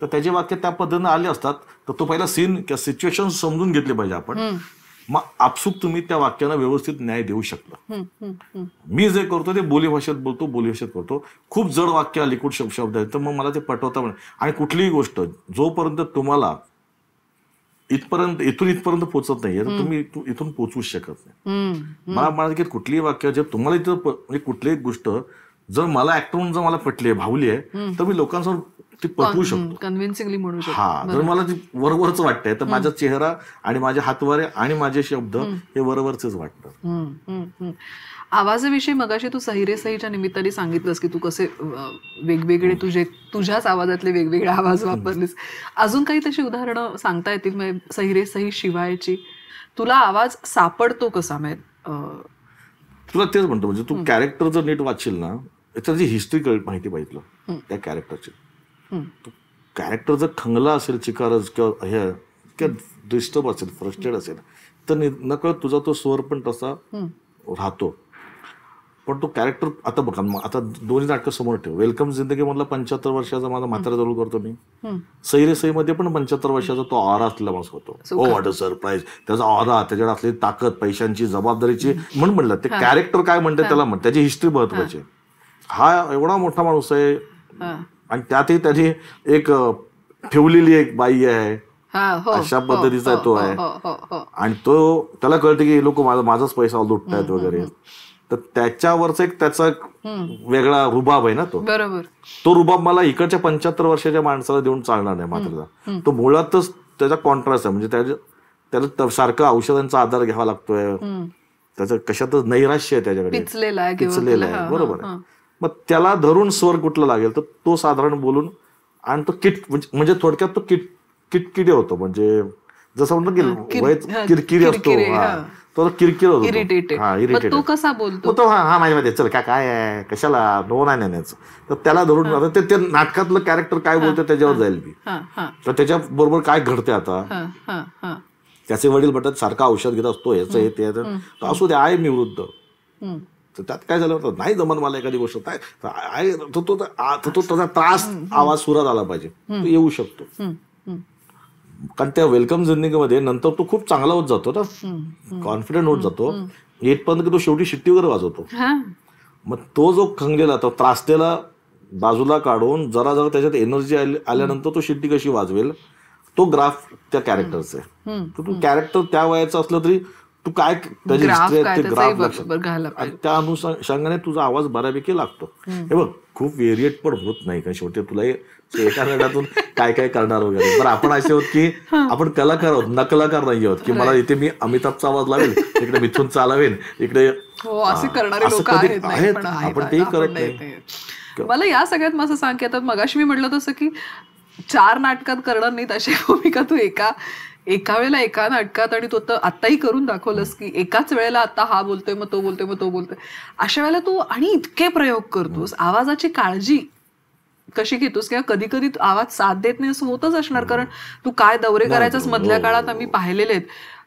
तर त्याचे वाक्य त्या पद्धतीने आले असतात. तर तो पहिला सीन किंवा सिच्युएशन समजून घेतली पाहिजे आपण, मग आपसुक तुम्ही त्या वाक्याला व्यवस्थित न्याय देऊ शकता. मी जे करतो ते बोलीभाषेत बोलतो, बोलीभाषेत करतो. खूप जड वाक्य लिक्विड शब्द आहेत तर मग मला ते पटवता पण. आणि कुठलीही गोष्ट जोपर्यंत तुम्हाला इथपर्यंत पोहोचत नाहीये तर तुम्ही इथून पोहोचूच शकत नाही. मला म्हणाल की कुठलीही वाक्य जे तुम्हाला इथं म्हणजे कुठलीही गोष्ट जर मला ऍक्ट म्हणून जर मला पटली आहे, भावली आहे, तर मी लोकांसमोर ती पटवू शकतो, कन्व्हिन्सिंगली म्हणू शकतो. हा, जर मला ती वरवरच वाटतंय तर माझा चेहरा आणि माझे हातवारे आणि माझे शब्द हे वरवरचेच वाटतात. आवाजाविषयी मगाशी तू सही रे सहीच्या निमित्ताने सांगितलंस की तू कसे वेगवेगळे तुझ्याच आवाजातले वेगवेगळे आवाज वापरलेस. अजून काही तशी उदाहरणं सांगता येतील सही रे सही शिवायची? तुला आवाज सापडतो कसा? तुला तेच म्हणतो, म्हणजे तू कॅरेक्टर जर नीट वाचशील ना, त्याची हिस्ट्री माहिती पाहिजे त्या कॅरेक्टरची. कॅरेक्टर जर खंगला असेल, चिकारज किंवा हे किंवा डिस्टर्ब असेल, फ्रस्ट्रेट असेल, तर नकळत तुझा तो स्वर पण तसा राहतो. पण तो कॅरेक्टर आता बघा, आता दोन्ही नाटकं समोर ठेव. वेलकम जिंदगी मधला 75 वर्षाचा माझा म्हातारा जरूर करतो मी. सही रे सही मध्ये पण 75 वर्षाचा तो ऑरा असलेला माणूस होतो. ओ व्हॉट अ सरप्राईज. त्याचा ऑरा, त्याच्याकडे असलेली ताकद, पैशांची, जबाबदारीची म्हणलं ते कॅरेक्टर काय म्हणते त्याला म्हण, त्याची हिस्ट्री महत्वाची. हा एवढा मोठा माणूस आहे आणि त्यातही त्याची एक ठेवलेली एक बाई आहे, अशा पद्धतीचा तो आहे. आणि तो त्याला कळतं की हे लोक माझाच पैसा लुटतायत वगैरे. तर त्याच्यावरचा त्याचा वेगळा रुबाब आहे ना तो. बरोबर. तो रुबाब मला इकडच्या 75 वर्षाच्या माणसाला देऊन चालणार नाही. मात्र तो मुळातच त्याचा कॉन्ट्रास्ट आहे. म्हणजे त्याला सारखं औषधांचा आधार घ्यावा लागतोय, त्याचं कशातच नैराश्य आहे त्याच्याकडे, पिचलेला आहे. बरोबर आहे. मग त्याला धरून स्वर कुठला लागेल तर तो साधारण बोलून, आणि तो म्हणजे थोडक्यात तो किटकिटे होतो. म्हणजे जसं म्हणतो की किरकिरी असतो, तो किरकिर होतो, इरिटेटेड. तो कसा बोलतो तो, हा माझ्यामध्ये चल काय आहे, कशाला नो नाही नेण्याचं. तर त्याला धरून ते नाटकातलं कॅरेक्टर काय बोलतं त्याच्यावर जाईल मी. तर त्याच्या बरोबर काय घडते आता. त्याचे वडील म्हणतात सारखं औषध घेत असतो, याचं हे ते, असू दे आहे मी वृद्ध. तर त्यात काय झालं होतं, नाही जमन मला एखादी गोष्ट काय तो त्याचा त्रास आवाज सुरात आला पाहिजे, तो येऊ शकतो. कारण त्या वेलकम जिंदगीमध्ये नंतर तो खूप चांगला होत जातो ना, कॉन्फिडंट होत जातो, येतपर्यंत की तो शेवटी शिट्टी वगैरे वाजवतो. मग तो जो खंगलेला, तो त्रासलेला बाजूला काढून जरा जरा त्याच्यात एनर्जी आल्यानंतर तो शिट्टी कशी वाजवेल, तो ग्राफ त्या कॅरेक्टरचा आहे. तर तू कॅरेक्टर त्या वयाचं असलं तरी तू काय त्याची हिस्ट्री आहे ते ग्राफ लक्षात, त्या अनुषंगाने तुझा आवाज बऱ्यापैकी लागतो. हे बघ, खूप व्हेरिएट पण होत नाही, कारण शेवटी तुला एका गटातून काय काय करणार वगैरे. पण आपण असे आहोत की आपण कलाकार आहोत, न कलाकार नाही आहोत की मला इथे मी अमिताभचा आवाज लावेल, इकडे मिथून चालावेल, इकडे आपण तेही करत नाही. मला या सगळ्यात मग असं सांग की आता मगाशी मी म्हटलं तसं की 4 नाटकात करणार नाहीत अशी भूमिका तू एका वेळेला एका नाटकात, आणि तो तर आत्ताही करून दाखवलंस की एकाच वेळेला आता हा बोलतोय मग तो बोलतोय मग तो बोलतोय. अशा वेळेला तू आणि इतके प्रयोग करतोस, आवाजाची काळजी कशी घेतोस? किंवा कधी कधी आवाज साथ देत नाही असं होतच असणार, कारण तू काय दौरे करायचाच मधल्या काळात आम्ही पाहिलेले आहेत.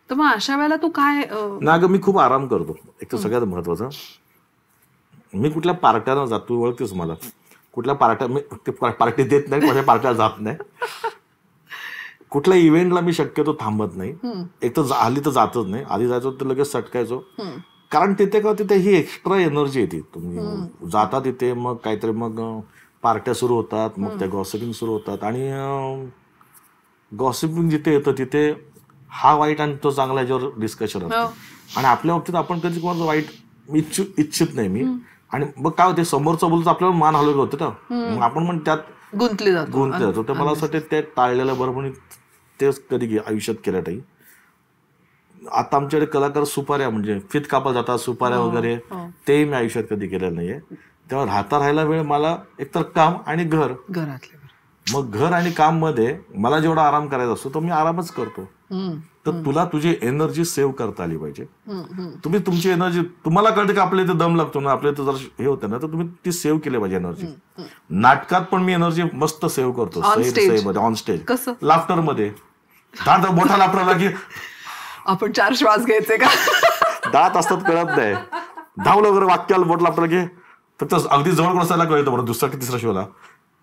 तर मग अशा वेळेला तू काय? नाग, मी खूप आराम करतो. एक तर सगळ्यात महत्वाचं, मी कुठल्या पार्ट्यानं जातो, ओळखतेस मला, कुठल्या पार्टी देत नाही, माझ्या पार्ट्याला जात नाही. कुठल्या इव्हेंटला मी शक्यतो थांबत नाही. एक तर आली तर जातच नाही, आधी जायचो तर लगेच सटकायचो. कारण तिथे ही एक्स्ट्रा एनर्जी येते. तुम्ही जाता तिथे, मग काहीतरी मग पार्ट्या सुरू होतात, मग त्या गॉसिपिंग सुरू होतात, आणि गॉसिपिंग जिथे येतं तिथे हा वाईट आणि तो चांगला याच्यावर डिस्कशन असतं. आणि आपल्या बाबतीत आपण कधी कोणाचं वाईट इच्छित नाही मी. आणि मग काय होते, समोरचं बोलतो आपल्याला मान हलवलं होतं ना, मग आपण पण त्यात गुंतले जातो. तर मला असं वाटतं ते टाळलेलं बरं, पण तेच कधी आयुष्यात केलं नाही. आता आमच्याकडे कलाकार सुपाऱ्या, म्हणजे फित कापा जातात सुपाऱ्या वगैरे, तेही मी आयुष्यात कधी केलेलं नाहीये. तेव्हा राहायला वेळ मला एकतर काम आणि घरातले. मग घर आणि काम मध्ये मला जेवढा आराम करायचा असतो तो मी आरामच करतो. तर तुला तुझी एनर्जी सेव्ह करता आली पाहिजे. तुम्ही तुमची एनर्जी, तुम्हाला कळतं की आपल्या इथे दम लागतो ना, आपल्या इथे जर हे होतं ना, तर तुम्ही ती सेव्ह केली पाहिजे एनर्जी. नाटकात पण मी एनर्जी मस्त सेव्ह करतो, ऑन स्टेज, लाफ्टर मध्ये. दात मोठा आपल्याला की आपण 4 श्वास घ्यायचे का? दात असतात कळत नाही. धावलं वगैरे वाक्याला बोटला आपल्याला की फक्त अगदी जवळ कोण असायला कळतं बरं दुसरा की तिसरा शिवला.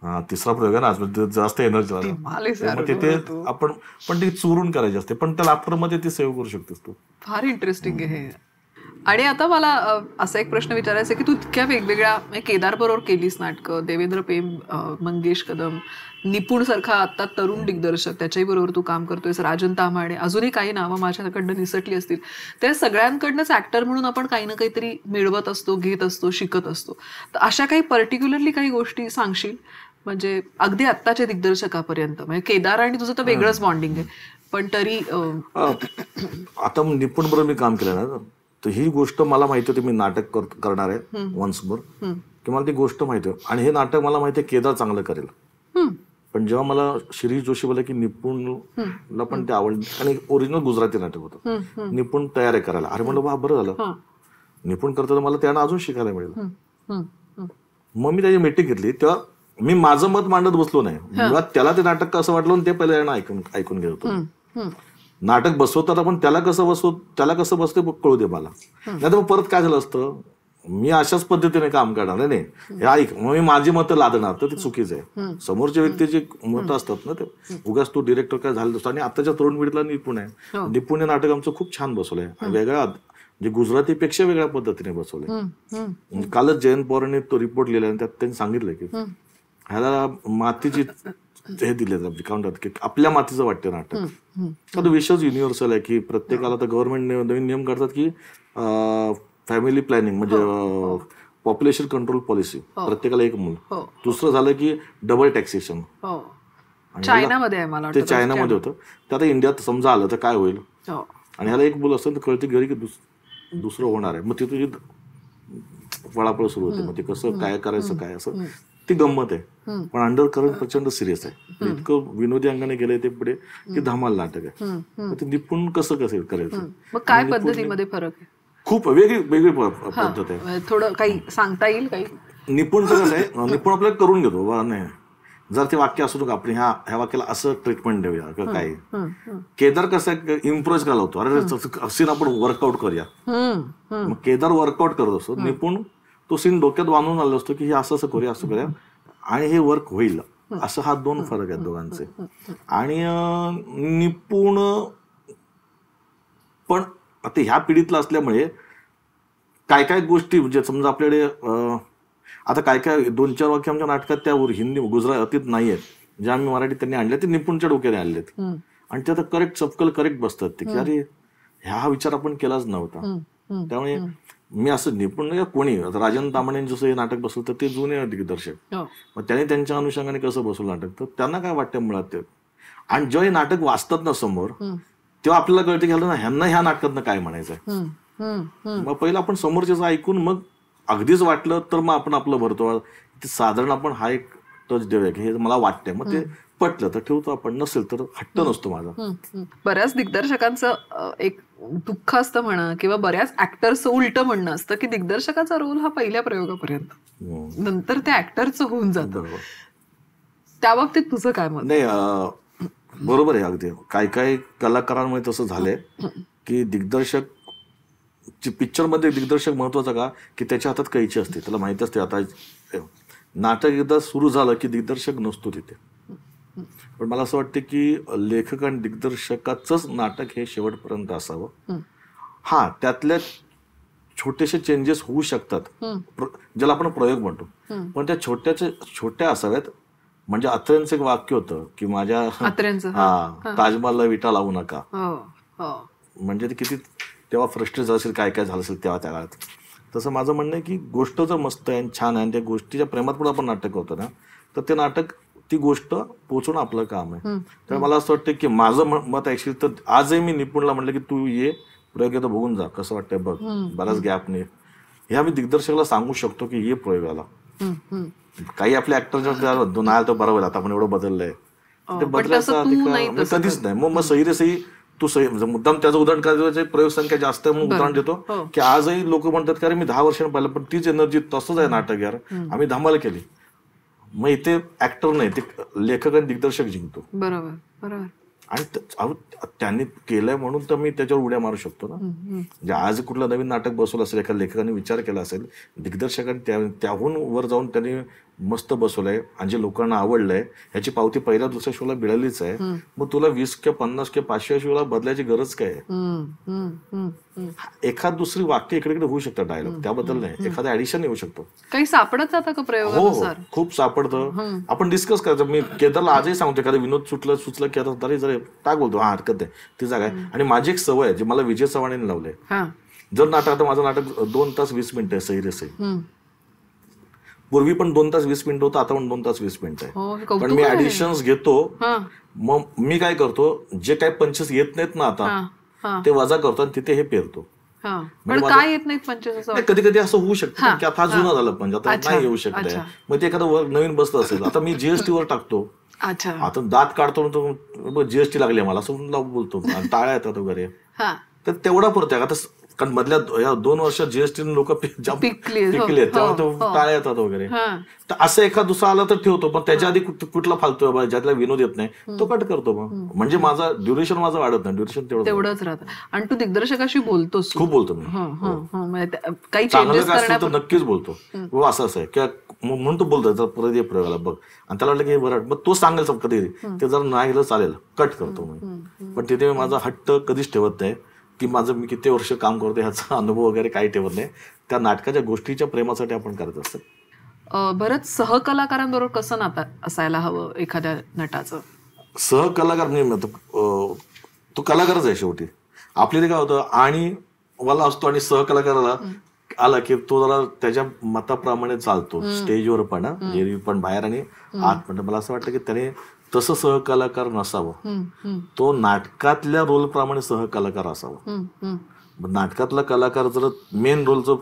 हा तिसरा प्रयोग आहे ना, जास्त एनर्जी लागला तिथे आपण. पण ती चोरून करायची असते, पण त्या लॅपटॉपमध्ये ती सेव्ह करू शकतेस तू. फार इंटरेस्टिंग आहे हे. आणि आता मला असा एक प्रश्न विचारायचा आहे की तू इतक्या वेगवेगळ्या केदार बरोबर केलीस नाटकं, देवेंद्र पेम, मंगेश कदम, निपुण सारखा आता तरुण दिग्दर्शक त्याच्याही बरोबर तू काम करतोयस, राजन ताम्हाणे, अजूनही काही नावं माझ्याकडनं निसटली असतील. त्या सगळ्यांकडनंच ऍक्टर म्हणून आपण काही ना काहीतरी मिळवत असतो, घेत असतो, शिकत असतो. तर अशा काही पर्टिक्युलरली काही गोष्टी सांगशील, म्हणजे अगदी आत्ताच्या दिग्दर्शकापर्यंत? म्हणजे केदार आणि तुझं तर वेगळंच बॉन्डिंग आहे, पण तरी आता निपुण बरोबर मी काम केलं ना, तर ही गोष्ट मला माहिती होती मी नाटक करणार आहे वन्स मोर, की मला ती गोष्ट माहिती आहे. आणि हे नाटक मला माहिती आहे केदार चांगलं करेल. पण जेव्हा मला शिरीष जोशी बोलला की निपुणला पण ते आवडलं, आणि ओरिजिनल गुजराती नाटक होतं, निपुण तयार आहे करायला. अरे म्हणलं वा बरं झालं, निपुण करतो तर मला त्यानं अजून शिकायला मिळेल. मग मी त्याची मीटिंग घेतली. तेव्हा मी माझं मत मांडत बसलो नाही, मुळात त्याला ते नाटक कसं वाटलं ते पहिल्यांदा ऐकून घेत होतो. नाटक बसवताना पण त्याला कसं बसते कळू दे मला, नाही तर मग परत काय झालं असतं, मी अशाच पद्धतीने काम करणार नाही, हे ऐक, मग मी माझी मतं लादणार, तर ते चुकीचं आहे. समोरच्या व्यक्तीची मतं असतात ना, ते उगाच तू डिरेक्टर काय झालं असतं. आणि आताच्या तरुण पिढीला निपुण आहे, निपुण हे नाटक आमचं खूप छान बसवलंय, वेगळ्या म्हणजे गुजरातीपेक्षा वेगळ्या पद्धतीने बसवलंय. कालच जयंत पवारांनी तो रिपोर्ट लिहिला आणि त्यात त्यांनी सांगितलं की ह्याला मातीची हे दिले की आपल्या मातीचं वाटतं नाटक. तर विषयच युनिव्हर्सल आहे की प्रत्येकाला, तर गव्हर्नमेंट नवीन नियम करतात की फॅमिली प्लॅनिंग म्हणजे पॉप्युलेशन कंट्रोल पॉलिसी, प्रत्येकाला एक मूल. दुसरं झालं की डबल टॅक्सेशन, चायनामध्ये ते चायनामध्ये होतं, ते आता इंडियात समजा आलं तर काय होईल. आणि ह्याला एक मूल असेल तर कळते घरी की दुसरं होणार आहे, मग ती तुझी पळापळ सुरू होते. मग ते कसं काय करायचं काय, असं ती गंमत आहे. पण अंडर करंट प्रचंड सिरियस आहे. इतकं विनोदी अंगाने गेलंय ते पुढे की धमाल नाटक आहे. ते निपुण कसं करायचं, काय पद्धतीमध्ये फरक आहे? खूप वेगळी पद्धत आहे. थोडं काही सांगता येईल? काही निपुणचं कसं आहे, निपुण आपल्याला करून घेतो नाही, जर ते वाक्य असू नका आपण ह्या वाक्याला असं ट्रीटमेंट देऊया किंवा काय. केदार कसं आहे, इम्प्रोज करायला होतो, अरे सीन आपण वर्कआउट करूया, मग केदार वर्कआउट करत असतो, निपुण तो सीन डोक्यात बांधून आलो असतो की हे असं करूया आणि हे वर्क होईल, असं. हा दोन फरक आहेत दोघांचे. आणि निपुण पण आता ह्या पिढीतला असल्यामुळे काय काय गोष्टी, म्हणजे समजा आपल्याकडे आता काय 2-4 वाक्य आमच्या नाटकात त्या हिंदी गुजरातीत नाही आहेत, जे आम्ही मराठीत त्यांनी आणले ते निपुणच्या डोक्याने आणलेत. आणि ते आता करेक्ट चपकल करेक्ट बसतात ते, की अरे हा विचार आपण केलाच नव्हता. त्यामुळे मी असं निपुण नाही कोणी, आता राजन ताम्हाणे जसं हे नाटक बसवलं तर ते जुने दिग्दर्शक, मग त्यांनी त्यांच्या अनुषंगाने कसं बसवलं नाटक, तर त्यांना काय वाटतं मुळात ते. आणि जेव्हा हे नाटक वाचतात ना समोर, तेव्हा आपल्याला कळतं की ह्यांना ह्या नाटकातनं काय म्हणायचंय. मग पहिलं आपण समोरच्याचं ऐकून मग अगदीच वाटलं तर मग आपण आपलं भरतो, साधारण आपण हा एक टच देऊया की हे मला वाटतंय, मग ते पटलं तर ठेवतो आपण, नसेल तर हट्ट नसतो माझा. बऱ्याच दिग्दर्शकांचं एक दुःख असतं म्हणा, किंवा बऱ्याच ऍक्टरचं उलटं म्हणणं असतं की दिग्दर्शकाचा रोल हा पहिल्या प्रयोगापर्यंत, नंतर त्या ऍक्टरचं होऊन जातं. त्या बाबतीत तुझं काय मत? नाही, बरोबर आहे अगदी. काय कलाकारांमुळे तसं झालंय की दिग्दर्शक पिक्चरमध्ये दिग्दर्शक महत्वाचा का, की त्याच्या हातात कैची असते, त्याला माहिती असते आता नाटक एकदा सुरू झालं की दिग्दर्शक नसतो तिथे. पण मला असं वाटतं की लेखक आणि दिग्दर्शकाचंच नाटक हे शेवटपर्यंत असावं. हा, त्यातल्या छोटेसे चेंजेस होऊ शकतात, ज्याला आपण प्रयोग म्हणतो, पण त्या छोट्या असाव्यात. म्हणजे अत्रेंचं एक वाक्य होतं की माझ्या ताजमहलला विटा लावू नका, म्हणजे ते किती तेव्हा फ्रस्ट्रेट झालं असेल, काय झालं असेल तेव्हा त्या काळात. तसं माझं म्हणणं आहे की गोष्ट जर मस्त आहे, छान आहे, आणि त्या गोष्टीच्या प्रेमात पण आपण नाटक करतो ना, तर ते नाटक ती गोष्ट पोचवणं आपलं काम आहे. तर मला असं वाटतं की माझं मत ऍक्च्युअली, तर आजही मी निपुणला म्हटलं की तू ये प्रयोग येतो बघून जा, कसं वाटतंय बघ, बराच गॅप नाही, हे आम्ही दिग्दर्शकाला सांगू शकतो की ये प्रयोगाला. काही आपल्या ऍक्टरच्या नाही तो बरोबर, आता आपण एवढं बदललंय, ते बदलायचं कधीच नाही. मग सही तू मुद्दाम त्याचं उदाहरण करायचं, प्रयोग संख्या जास्त आहे म्हणून उदाहरण देतो की आजही लोक म्हणतात की अरे मी 10 वर्षांनी पाहिलं, पण तीच एनर्जी तसंच आहे नाटक, यार आम्ही धमाल केली. मग इथे ऍक्टर नाही, ते लेखक आणि दिग्दर्शक जिंकतो. बरोबर. आणि अहो, त्यांनी केलंय म्हणून तर मी त्याच्यावर उड्या मारू शकतो ना. म्हणजे आज कुठलं नवीन नाटक बसवलं असेल, एखाद्या लेखकाने विचार केला असेल, दिग्दर्शकांनी त्याहून वर जाऊन त्यांनी मस्त बसवलंय आणि जे लोकांना आवडलंय ह्याची पावती पहिल्या दुसऱ्या शोला मिळालीच आहे. मग तुला 20 किंवा 50 किंवा 500 शोला बदलायची गरज काय आहे? एखाद दुसरी वाक्य इकडे होऊ शकतं डायलॉग, त्याबद्दल नाही, एखादं ऍडिशन येऊ शकतो. काही सापडत जातं का हो प्रयोगानुसार? खूप सापडतं. आपण डिस्कस करायचं. मी केदारला आजही सांगतो, एखादं विनोद सुचलं की आता तरी जर टाक बोलतो, हा हरकत आहे, ती जागा आहे. आणि माझी एक सवय आहे जी मला विजय चव्हाणने लावलंय. जर नाटक, आता माझं नाटक 2 तास 20 मिनिटं आहे, सही रे सही. पूर्वी पण 2 तास 20 मिनिटं होतं, आता पण 2 तास 20 मिनिटं आहे. पण मी ऍडिशन्स घेतो. मग मी काय करतो, जे काही पंचेस येत नाहीत ना आता, ते वजा करतो आणि तिथे हे पेरतो. काय येत नाहीत कधी कधी असं होऊ शकतं की आता जुनं झालं, पण आता नाही येऊ शकत. मग ते एखादं नवीन बसलं असेल, आता मी जीएसटी वर टाकतो. आता दात काढतो, जीएसटी लागली मला असं बोलतो, टाळ्या येतात वगैरे, तर तेवढा पुरतो. आता कारण मधल्या 2 वर्षात जीएसटी लोक पिकले, टाळ्या येतात वगैरे. तर असं एखाद दुसरा आला तर ठेवतो, पण त्याच्या आधी कुठला फालतू ज्यातला विनोद येत नाही तो कट करतो. मग म्हणजे माझा ड्युरेशन वाढत नाही, ड्युरेशन तेवढंच राहतं. आणि तू दिग्दर्शकाशी बोलतोस? खूप बोलतो मी. काही चांगलं तर नक्कीच बोलतो. असं आहे किंवा म्हणून तो बोलतो परत ये प्रयोगाला बघ, आणि त्याला वाटलं की बरं, मग तो सांगेल कधी ते जर नाही चालेल कट करतो मी. पण तिथे माझा हट्ट कधीच ठेवत नाही की माझं मी किती वर्ष काम करतो ह्याचा अनुभव वगैरे काही ठेवत नाही. त्या नाटकाच्या गोष्टीच्या प्रेमासाठी आपण करत असतो. बरंच सहकलाकारांबरोबर कसं नातं असायला हवं एखाद्या नटाचं? सहकलाकार नाही, तो कलाकारच आहे शेवटी. आपले ते काय होतं, आणि वाला असतो आणि सहकलाकाराला आला की तो जरा त्याच्या मताप्रमाणे चालतो, स्टेजवर पण एरवी पण बाहेर आणि आत पण. मला असं वाटतं की त्याने तसं सहकलाकार नसावं, तो नाटकातल्या रोल प्रमाणे सहकलाकार असावा. नाटकातला कलाकार जर मेन रोल जर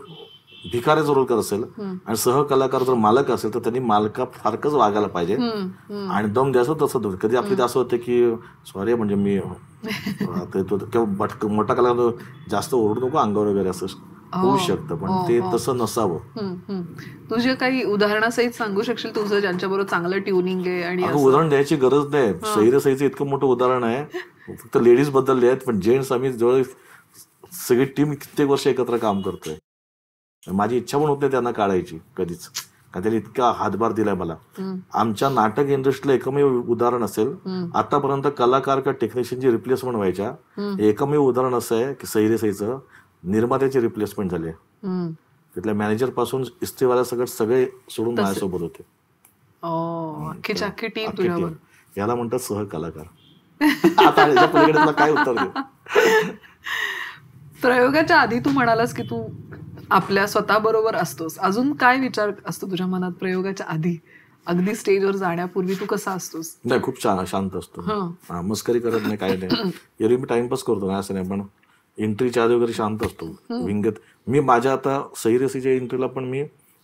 भिकाऱ्याचा रोल करत असेल आणि सहकलाकार जर मालक असेल तर त्यांनी मालकासारखंच वागायला पाहिजे आणि दम द्यायचं तसं. कधी आपली असं होतं की सॉरी म्हणजे मी मोठा कलाकार जास्त ओरडू नको अंगावर वगैरे असं होऊ शकतं, पण ते तसं नसावं. तुझे काही उदाहरणासहित सांगू शकशील तुझं ज्यांच्याबरोबर चांगलं ट्युनिंग आहे? आणि उदाहरण द्यायची गरज नाही, सही रे सहीचं इतकं मोठं उदाहरण आहे. फक्त लेडीज बद्दल आहेत, पण जेंट्स आम्ही जवळ सगळी टीम कित्येक वर्ष एकत्र काम करतोय. माझी इच्छा पण होत नाही त्यांना काढायची कधीच, कारण त्यांनी इतका हातभार दिलाय मला. आमच्या नाटक इंडस्ट्रीला एकमेव उदाहरण असेल आतापर्यंत कलाकार का टेक्निशियनची रिप्लेसमेंट व्हायच्या, एकमेव उदाहरण असं आहे की सही रे सहीचं निर्मात्याची रिप्लेसमेंट झाली. तिथल्या मॅनेजर पासून इस्त्रीवाल्या सगळे सोडून माझ्यासोबत होते. याला म्हणतात सहकलाकार. आता याच्या पलीकडे काय उत्तर देऊ? प्रयोगाच्या आधी तू म्हणालास की तू आपल्या स्वतः बरोबर असतोस. अजून काय विचार असतो तुझ्या मनात प्रयोगाच्या आधी? अगदी स्टेजवर जाण्यापूर्वी तू कसा असतोस? नाही, खूप शांत असतो, मस्करी करत नाही, काही नाही. एरवी मी टाइमपास करतो नाही असं नाही, पण एंट्रीच्या आधी वगैरे शांत असतो. विंगेत मी माझ्या आता सही रे सहीच्या एंट्रीला पण मी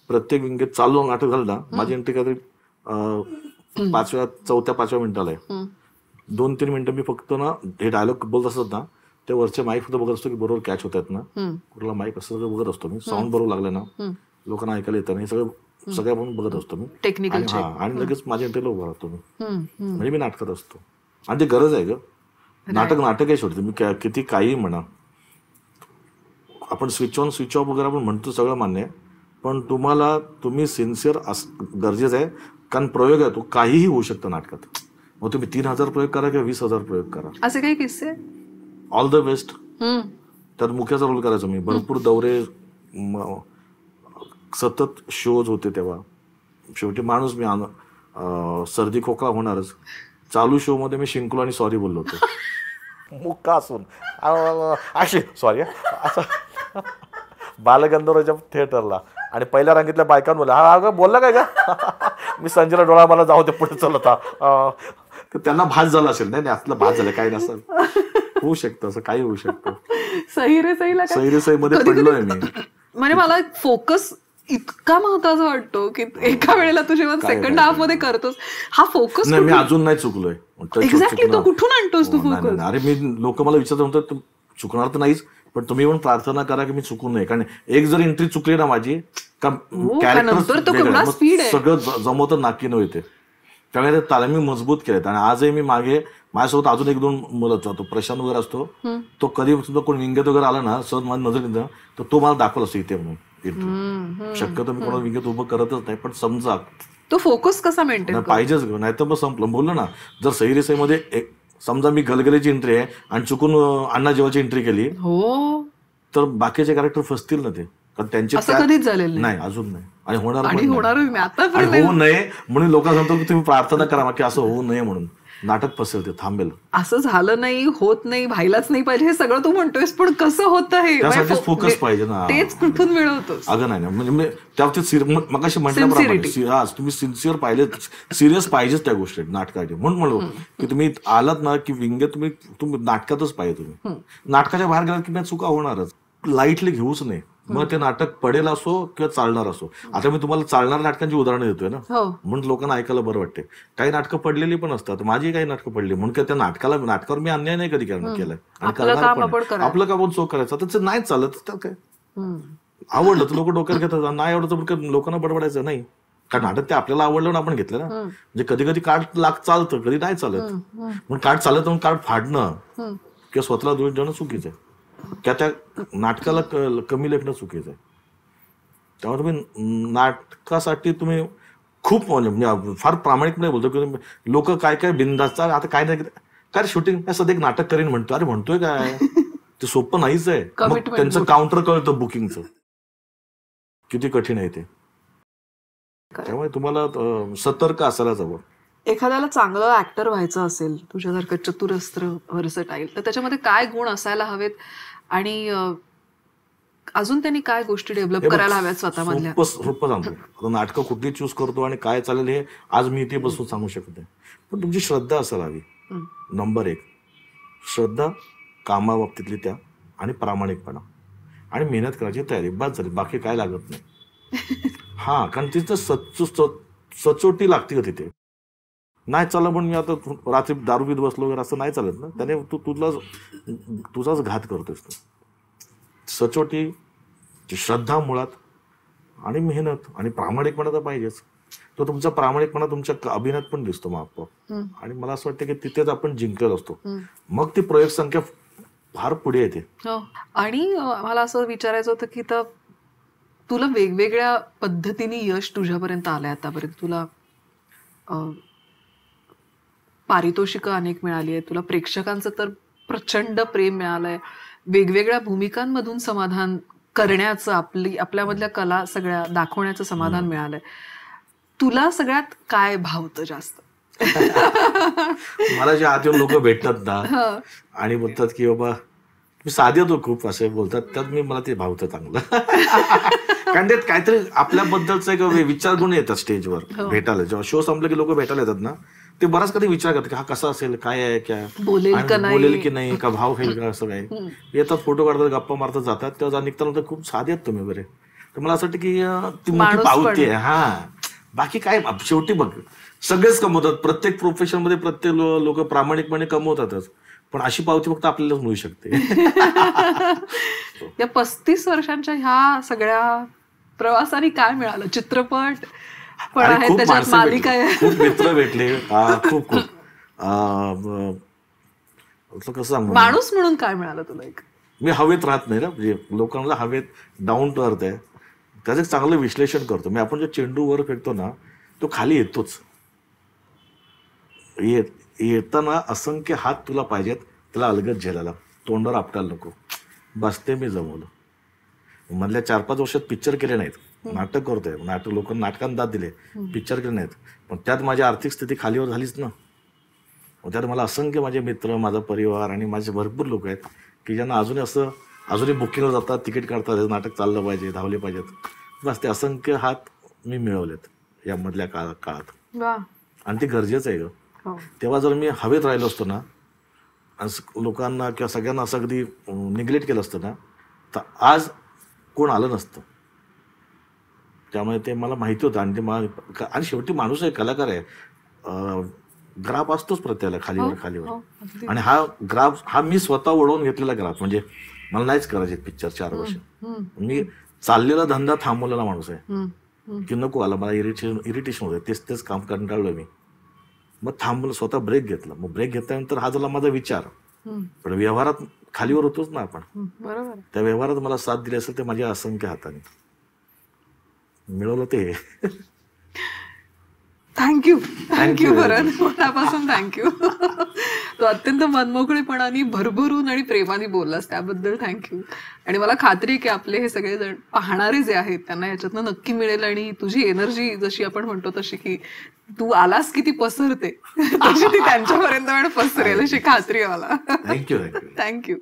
प्रत्येक विंगेत चालू नाटक झालं ना, माझी एंट्री काहीतरी 4-5व्या मिनिटाला आहे. 2-3 मिनिटं मी फक्त ना हे डायलॉग बोलत असतात ना, ते वरचे माईक फक्त बघत असतो की बरोबर कॅच होत आहेत ना, कुठला माईक असं सगळं बघत असतो मी. साऊंड बरोबर लागलं ना, लोकांना ऐकायला येतं, हे सगळं आपण बघत असतो मी टेक्निकल. आणि लगेच माझ्या एंट्रीला उभा राहतो मी, म्हणजे मी नाटकात असतो. आणि ते गरज आहे ग, नाटक आहे शेवटी. तुम्ही किती काही म्हणा, आपण स्विच ऑन स्विच ऑफ वगैरे आपण म्हणतो, सगळं मान्य आहे, पण तुम्ही सिन्सिअर गरजेचं आहे. कारण प्रयोग आहे तो काहीही होऊ शकतो नाटकात. मग तुम्ही 3000 प्रयोग करा किंवा 20,000 प्रयोग करा. असे काही किस्से? All the best. त्यात मुख्याचा रोल करायचो मी. भरपूर दौरे, सतत शोज होते तेव्हा. शेवटी माणूस मी, सर्दी खोकला होणारच. चालू शो मध्ये मी शिंकलो आणि सॉरी बोललो होतो, मुक्का असून अशी सॉरी असं बालगंधर्वच्या थिएटरला. आणि पहिल्या रांगेतल्या बायकांमध्ये हा बोलला काय का, मी संजयला डोळा मला जाऊ दे पुढे चलत. त्यांना भास झाला असेल. नाही असलं भास झालं काही नसेल, होऊ शकतं असं, काही होऊ शकतं. सही रे सही मध्ये पडलोय मी. म्हणजे मला फोकस इतका महत्वाचा वाटतो की एका वेळेला तू जेव्हा सेकंड हाफ मध्ये करतोस हा फोकस. नाही, मी अजून नाही चुकलोय. एक्झॅक्टली, तो कुठून आणतोस तू फोकस? अरे मी लोक मला विचारतात, चुकणार तर नाहीच, पण तुम्ही पण प्रार्थना करा की मी चुकू नये. कारण एक जर एंट्री चुकली ना माझी, सगळं जमवतं नाकी न येते. त्यामुळे ते तालमी मजबूत केलेत. आणि आजही मी मागे माझ्यासोबत अजून 1-2 मुलं तो प्रशांत वगैरे असतो, तो कधी सुद्धा कोण विंगेत वगैरे आला ना सहज माझ्या नजरेत येतं, तर तो मला दाखवला असतो इथे म्हणून. शक्यतो मी कोणाला विंगेत उभं करतच नाही, पण समजा तो फोकस कसा मेंटेन पाहिजेच, नाही तर मग संपलं. बोललो ना, जर सैरीसेमध्ये समजा मी गलगलीची एंट्री आहे आणि चुकून अण्णा जेव्हाची एंट्री केली हो तर बाकीचे कॅरेक्टर फसतील ना, ते कारण त्यांचे असं कधीच झालेलं नाही, अजून नाही आणि होणार आणि होणारच नाही आता पण आणि होऊ नये म्हणून लोकांना सांगतो की तुम्ही प्रार्थना करा की असं होऊ नये म्हणून. नाटक फसेल, ते थांबेल. असं झालं नाही, होत नाही, व्हायलाच नाही पाहिजे हे सगळं तू म्हणतोयस, पण कसं होत आहे त्यासाठीच फोकस पाहिजे ना. तेच कुठून मिळवतोस? अगं नाही म्हणजे त्याबाबतीत मगाशी म्हटल्याप्रमाणे तुम्ही सिन्सिअर पाहिजे, सिरियस पाहिजेच त्या गोष्टी नाटकाची. म्हणून म्हणलो की तुम्ही आलात ना की विंगे तुम्ही नाटकातच पाहिजे. तुम्ही नाटकाच्या बाहेर गेलात की चुका होणारच. लाईटली घेऊच नाही, मग ते नाटक पडेल असो किंवा चालणार असो. आता मी तुम्हाला चालणाऱ्या नाटकांची उदाहरणं देतोय ना, म्हणून लोकांना ऐकायला बरं वाटते. काही नाटकं पडलेली पण असतात, माझी काही नाटकं पडली म्हणून त्या नाटकावर मी अन्याय नाही कधी केलाय आणि करणार पण. आपलं काम चोख करायचं, त्याचं नाही चालत तर काय, आवडलं तर लोक डोक्यात घेतात, नाही आवडलं तर लोकांना बडबडायचं नाही. कारण नाटक ते आपल्याला आवडलं ना आपण घेतलं ना. म्हणजे कधी कधी कार्ड चालतं, कधी नाही चालत. म्हणून कार्ड चालत म्हणून कार्ड फाडणं किंवा स्वतःला दोष देणं चुकीचं आहे, त्या नाटकाला कमी लेखणं चुकीचं आहे. त्यामुळे तुम्ही नाटकासाठी तुम्ही खूप म्हणजे फार प्रामाणिकपणे बोलतो की लोक काय काय बिनधास्त आता काय नाही काय शूटिंग सध्या एक नाटक करीन म्हणतो. अरे म्हणतोय काय, ते सोपं नाहीच आहे. मग त्यांचं काउंटर कळतं बुकिंगचं किती कठीण आहे ते. त्यामुळे तुम्हाला सतर्क असायलाच हवं. एखाद्याला चांगलं ऍक्टर व्हायचं असेल, तुझ्यासारखं चतुरस्त्र व्हर्सटाईल, तर त्याच्यामध्ये काय गुण असायला हवेत आणि अजून त्यांनी काय गोष्टी डेव्हलप करायला हव्यात स्वतःमधल्या? सोपं सांगतो. नाटकं कुठली चूज करतो आणि काय चालेल हे आज मी इथे बसून सांगू शकत नाही, पण तुमची श्रद्धा असायला हवी. नंबर 1 श्रद्धा, कामाबाबतीतली त्या, आणि प्रामाणिकपणा आणि मेहनत करायची तयारी, बस झाली. बाकी काय लागत नाही. हा, कारण तिथं सचोटी लागते का तिथे. नाही चाललं पण मी आता रात्री दारू पीत बसलो वगैरे असं नाही चालत ना, त्याने तू तुझाच घात करतोस. तू सचोटी, श्रद्धा मुळात, आणि मेहनत आणि प्रामाणिकपणा तर पाहिजेच. तो तुमचा प्रामाणिकपणा तुमच्या अभिनयात पण दिसतो मग आपोआप. आणि मला असं वाटतं की तिथेच आपण जिंकलेलो असतो. मग ती प्रयोग संख्या फार पुढे येते. आणि मला असं विचारायचं होतं की तुला वेगवेगळ्या पद्धतीने यश तुझ्यापर्यंत आलंय आतापर्यंत. तुला पारितोषिकं अनेक मिळाली आहेत, तुला प्रेक्षकांचं तर प्रचंड प्रेम मिळालंय, वेगवेगळ्या भूमिकांमधून समाधान करण्याचं, आपल्यामधल्या कला सगळ्या दाखवण्याचं समाधान मिळालंय. तुला सगळ्यात काय भावतं जास्त? मला जे आत येऊन लोक भेटतात ना आणि बोलतात की बाबा मी साधे होतो खूप असे बोलतात, त्यात मला ते भावतं चांगलं. कारण त्यात काहीतरी आपल्याबद्दलचा एक विचार गुण येतात स्टेजवर भेटायला. जेव्हा शो संपलं की लोक भेटायला येतात ना, ते बराच कधी विचार करतात की हा कसा असेल, काय आहे, क्या बोलेल की नाही, का भाव होईल का, असं काय. येतात, फोटो काढतात, गप्पा मारतात, जातात. तेव्हा निघताना तर खूप साधे आहेत तुम्ही बरे. तर मला असं वाटतं की ती मोठी पावती आहे. हा, बाकी काय, शेवटी बघ सगळेच कमवतात. प्रत्येक प्रोफेशन मध्ये प्रत्येक लोक प्रामाणिकपणे कमवतातच, पण अशी पावती फक्त आपल्यालाच मिळू शकते. या 35 वर्षांच्या ह्या सगळ्या प्रवासाने काय मिळालं? चित्रपट पण आहे, त्याच्यात मालिका आहे, खूप मित्र भेटले, खूप कसं सांगू, माणूस म्हणून काय मिळालं तुला? एक मी हवेत राहत नाही ना, म्हणजे लोकांना हवेत डाऊन टू अर्थ आहे, त्याचं चांगलं विश्लेषण करतो मी. आपण जो चेंडू वर फेकतो ना, तो खाली येतोच. येताना असंख्य हात तुला पाहिजेत त्याला अलगद झेलायला, तोंडावर आपटायला नको. बस ते मी जमवलं. मधल्या 4-5 वर्षात पिक्चर केले नाहीत, नाटक करतोय, लोकांना नाटकांना दाद दिले, पिक्चर केले नाहीत, पण त्यात माझी आर्थिक स्थिती खालीवर झालीच ना. त्यात मला असंख्य माझे मित्र, माझा परिवार आणि माझे भरपूर लोक आहेत की ज्यांना अजूनही बुकिंगवर जातात, तिकीट काढतात, नाटक चाललं पाहिजे, धावले पाहिजेत. बस ते असंख्य हात मी मिळवलेत या मधल्या काळात, आणि ते गरजेचं आहे ग. तेव्हा जर मी हवेत राहिलो असतो ना, लोकांना किंवा सगळ्यांना असं अगदी निग्लेक्ट केलं असतं ना, तर आज कोण आलं नसतं. त्यामुळे ते मला माहिती होतं. आणि शेवटी माणूस आहे, कलाकार आहे, ग्राफ असतोच प्रत्येकाला खालीवर. आणि हा ग्राफ हा मी स्वतः ओढवून घेतलेला ग्राफ. म्हणजे मला नाहीच करायचे पिक्चर 4 वर्ष. मी चाललेला धंदा थांबवलेला माणूस आहे की नको आला, मला इरिटेशन होतं, तेच काम कंटाळलोय मी. मग थांबलं, स्वतः ब्रेक घेतला. मग ब्रेक घेतल्यानंतर हा झाला माझा विचार. पण व्यवहारात खालीवर होतोच ना आपण. बरोबर. त्या व्यवहारात मला साथ दिली असेल ते माझ्या असंख्य हाताने मिळवलं ते. थँक्यू you very भरत, मनापासून थँक्यू. तो अत्यंत मनमोकळेपणाने भरभरून आणि प्रेमाने बोललास त्याबद्दल थँक्यू. आणि मला खात्री आहे की आपले हे सगळे जण पाहणारे जे आहेत त्यांना याच्यातनं नक्की मिळेल. आणि तुझी एनर्जी जशी आपण म्हणतो तशी की तू आलास की ती पसरते तशी ती त्यांच्यापर्यंत पण पसरेल अशी खात्री आहे मला. थँक्यू. थँक्यू.